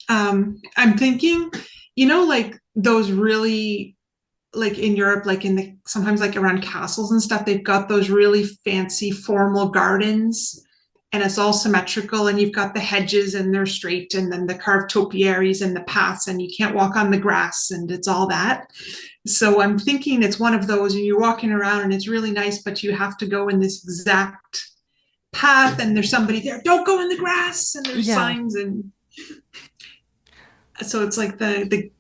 I'm thinking, like those really like in Europe, like in the sometimes like around castles and stuff, they've got those really fancy formal gardens and it's all symmetrical and you've got the hedges and they're straight and then the carved topiaries and the paths and you can't walk on the grass and it's all that. So I'm thinking it's one of those and you're walking around and it's really nice, but you have to go in this exact path and there's somebody there, don't go in the grass and there's Yeah. signs and so it's like the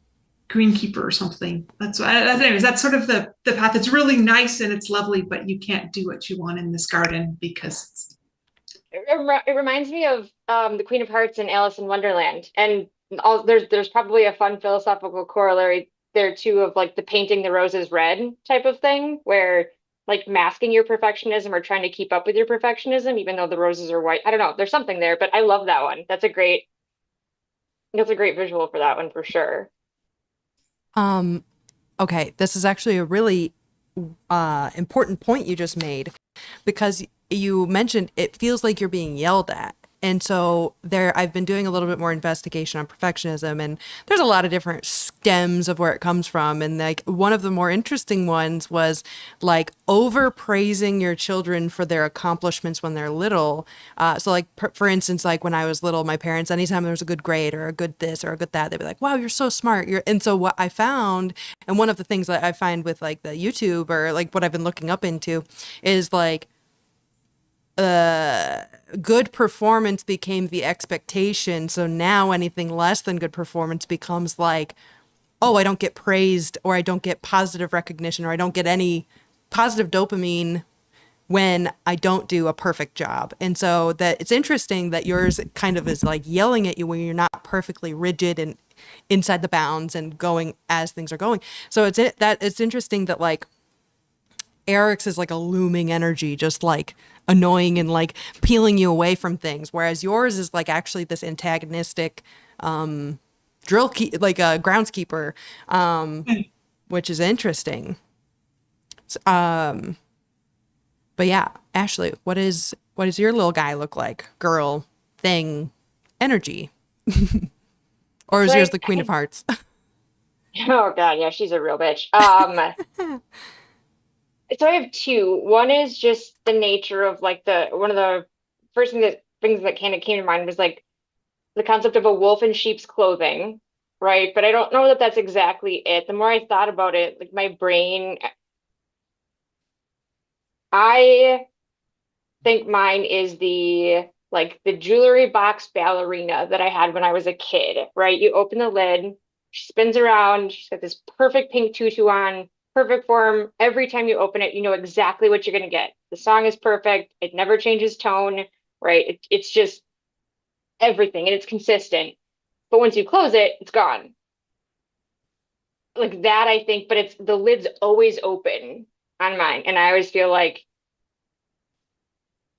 greenkeeper or something. Anyways, that's sort of the path. It's really nice and it's lovely, but you can't do what you want in this garden because it reminds me of the Queen of Hearts and Alice in Wonderland, and there's probably a fun philosophical corollary there too of like the painting the roses red type of thing, where like masking your perfectionism or trying to keep up with your perfectionism, even though the roses are white. I don't know. There's something there, but I love that one. That's a great visual for that one for sure. Um, okay, this is actually a really important point you just made because you mentioned it feels like you're being yelled at. And so there, I've been doing a little bit more investigation on perfectionism, and there's a lot of different stems of where it comes from. And like one of the more interesting ones was like overpraising your children for their accomplishments when they're little. So like for instance, like when I was little, my parents, anytime there was a good grade or a good this or a good that, they'd be like, "Wow, you're so smart." And so what I found, and one of the things that I find with like the YouTube or like what I've been looking up into, is like good performance became the expectation. So now anything less than good performance becomes like, oh, I don't get praised or I don't get positive recognition or I don't get any positive dopamine when I don't do a perfect job. And so that it's interesting that yours kind of is like yelling at you when you're not perfectly rigid and inside the bounds and going as things are going. So it's interesting that like Eric's is like a looming energy, just like annoying and like peeling you away from things, whereas yours is like actually this antagonistic like a groundskeeper, which is interesting. But yeah, Ashley, what does your little guy look like? Girl, thing, energy, or So is yours the Queen of Hearts? oh God, yeah, she's a real bitch. So I have two. One is just the nature of like the one of the first things that kind of came to mind was like the concept of a wolf in sheep's clothing, right? But I don't know that that's exactly it. The more I thought about it, like my brain, I think mine is the jewelry box ballerina that I had when I was a kid, right? You open the lid, she spins around, she's got this perfect pink tutu on, perfect form. Every time you open it, you know exactly what you're gonna get. The song is perfect, it never changes tone, right? It's just everything and it's consistent. But once you close it, it's gone. Like that, I think, but it's the lid's always open on mine. And I always feel like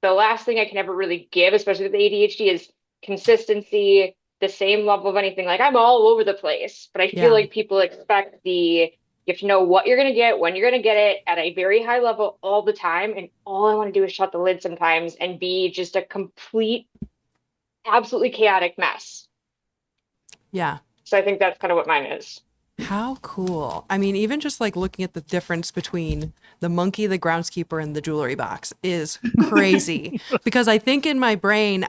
the last thing I can ever really give, especially with ADHD, is consistency, the same level of anything. Like I'm all over the place, but I feel Yeah. like people expect you have to know what you're going to get, when you're going to get it at a very high level all the time. And all I want to do is shut the lid sometimes and be just a complete, absolutely chaotic mess. Yeah. So I think that's kind of what mine is. How cool. I mean, even just like looking at the difference between the monkey, the groundskeeper, and the jewelry box is crazy. Because I think in my brain,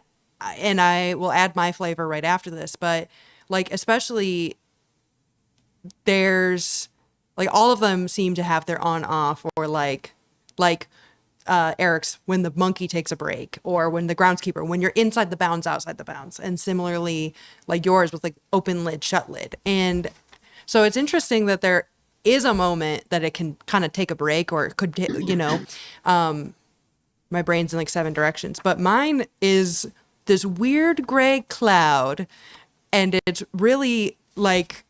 and I will add my flavor right after this, but like, especially there's like all of them seem to have their on off or like Eric's when the monkey takes a break or when the groundskeeper, when you're inside the bounds, outside the bounds. And similarly, like yours with like open lid, shut lid. And so it's interesting that there is a moment that it can kind of take a break or it could, my brain's in like seven directions. But mine is this weird gray cloud and it's really like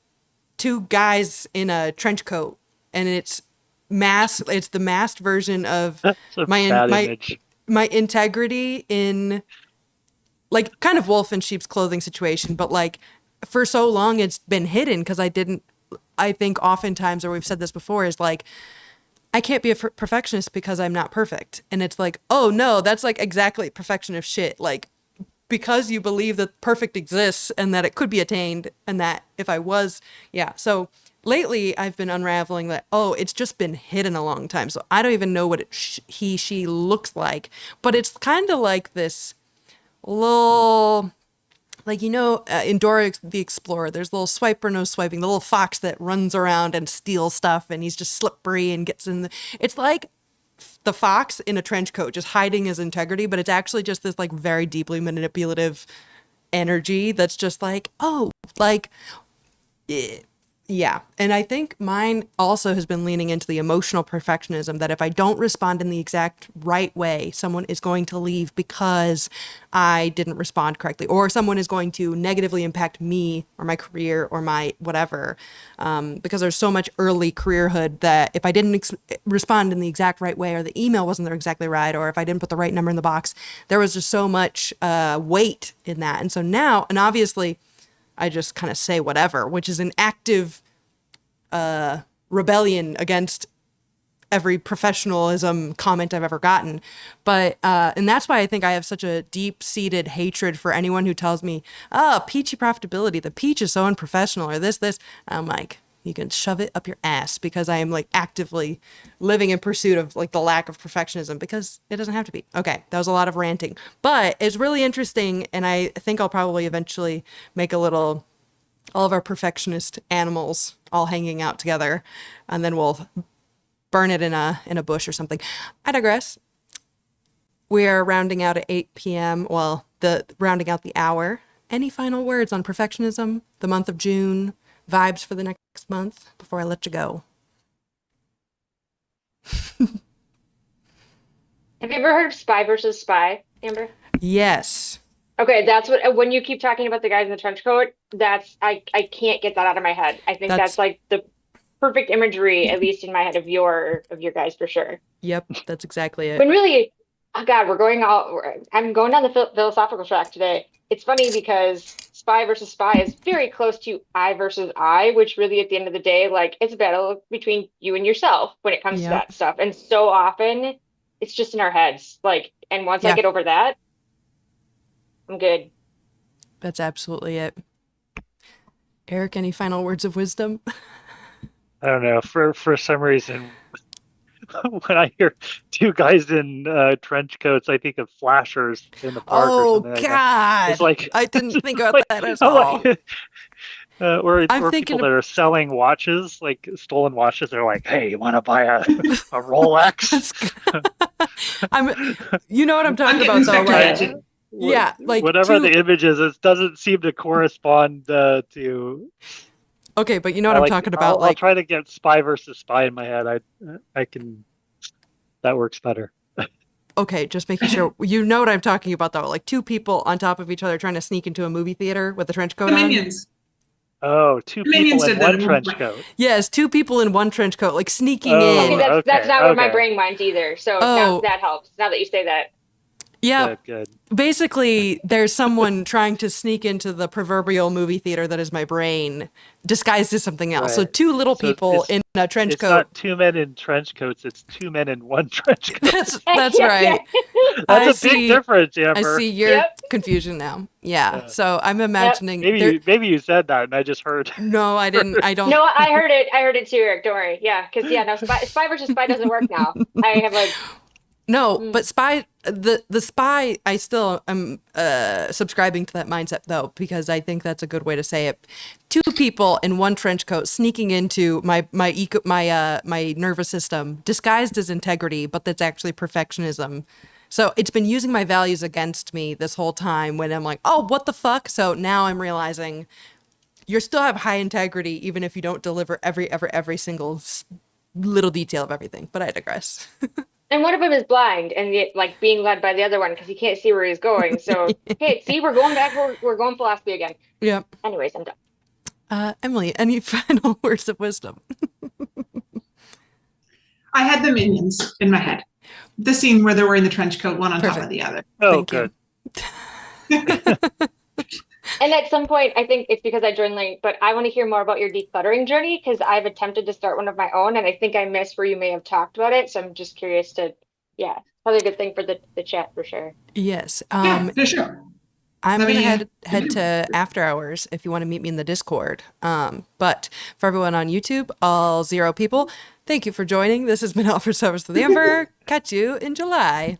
two guys in a trench coat and it's the masked version of That's a my bad my image. my integrity in like kind of wolf in sheep's clothing situation, but like for so long it's been hidden because I think oftentimes, or we've said this before, is like I can't be a perfectionist because I'm not perfect. And it's like, oh no, that's like exactly perfectionist shit. Like because you believe that perfect exists and that it could be attained and that if I was, yeah. So lately I've been unraveling that, oh, it's just been hidden a long time. So I don't even know what she looks like, but it's kind of like this little like in Dora the Explorer, there's a little swipe or no swiping, the little fox that runs around and steals stuff, and he's just slippery and gets in. It's like the fox in a trench coat, just hiding his integrity, but it's actually just this like very deeply manipulative energy that's just like, oh, like Yeah. And I think mine also has been leaning into the emotional perfectionism that if I don't respond in the exact right way, someone is going to leave because I didn't respond correctly, or someone is going to negatively impact me or my career or my whatever. Because there's so much early careerhood that if I didn't respond in the exact right way, or the email wasn't there exactly right, or if I didn't put the right number in the box, there was just so much weight in that. And so now, and obviously, I just kind of say whatever, which is an active rebellion against every professionalism comment I've ever gotten. But, and that's why I think I have such a deep seated hatred for anyone who tells me, oh, peachy profitability, the peach is so unprofessional, or this. I'm like, you can shove it up your ass, because I am like actively living in pursuit of like the lack of perfectionism, because it doesn't have to be. Okay, that was a lot of ranting, but it's really interesting. And I think I'll probably eventually make a little, all of our perfectionist animals all hanging out together, and then we'll burn it in a bush or something. I digress. We are rounding out at 8 p.m. Well, the rounding out the hour. Any final words on perfectionism, the month of June, vibes for the next month before I let you go? Have you ever heard of Spy versus Spy, Amber? Yes. Okay, that's what when you keep talking about the guys in the trench coat, that's I can't get that out of my head. I think That's, that's like the perfect imagery, at least in my head, of your guys for sure. yep, that's exactly it. When really, oh God, I'm going down the philosophical track today. It's funny because Spy versus Spy is very close to I versus I, which really at the end of the day, like it's a battle between you and yourself when it comes to Yep. that stuff. And so often it's just in our heads. Like, and once I Yeah, get over that, I'm good. that's absolutely it. Eric, any final words of wisdom? I don't know. For some reason, when I hear two guys in trench coats, I think of flashers in the park or Oh something like that. It's God, like, I didn't think about like that at I'm all. like, I'm or people thinking that are selling watches, like stolen watches. They're like, "Hey, you want to buy a Rolex?" of, I'm, you know what I'm I'm talking getting about though, like, I second. yeah, like whatever two. the image is, it doesn't seem to correspond to. Okay, but you know what I'm talking about, I'll like, try to get spy versus spy in my head. I can that works better. okay, just making sure you know what I'm talking about though, like two people on top of each other trying to sneak into a movie theater with a trench The coat on. Minions. Oh, two The Minions people in did that one at one trench point. coat. Yes, two people in one trench coat, like sneaking Okay, Oh, in. that's okay, not where my okay. brain went either. So now Oh, that helps. Now that you say that. yeah. Good, good. Basically, there's someone trying to sneak into the proverbial movie theater that is my brain, disguised as something else. So Right. two little So people in a trench it's coat. not two men in trench coats, it's two men in one trench coat. That's Yeah, yeah. right. That's I a big see. difference, I Amber. see your Yep. confusion now. Yeah. Yeah. So I'm Yep. imagining there. Maybe you said that and I just heard. No, I didn't. I don't. No, I heard it. I heard it too, Eric. Don't worry. Yeah, because yeah, no, spy versus spy doesn't work now. I have a No, mm, but spy. The spy. I still am subscribing to that mindset though, because I think that's a good way to say it. Two people in one trench coat sneaking into my nervous system, disguised as integrity, but that's actually perfectionism. So it's been using my values against me this whole time when I'm like, oh, what the fuck? So now I'm realizing you still have high integrity, even if you don't deliver every single little detail of everything. But I digress. and one of them is blind and yet like being led by the other one because he can't see where he's going. So hey, see, we're going back. We're going philosophy again. Yeah. Anyways, I'm done. Emily, any final words of wisdom? I had the Minions in my head. The scene where they're wearing the trench coat, one on top of Perfect. the other. Oh, Thank you. good. And at some point, I think it's because I joined late, but I want to hear more about your decluttering journey because I've attempted to start one of my own, and I think I missed where you may have talked about it. So I'm just curious to, yeah, probably a good thing for the chat for sure. Yes. Yeah, for sure. I'm Let gonna me head to after hours if you want to meet me in the Discord. But for everyone on YouTube, all 0 people, thank you for joining. This has been All for Service to the Emperor. Catch you in July.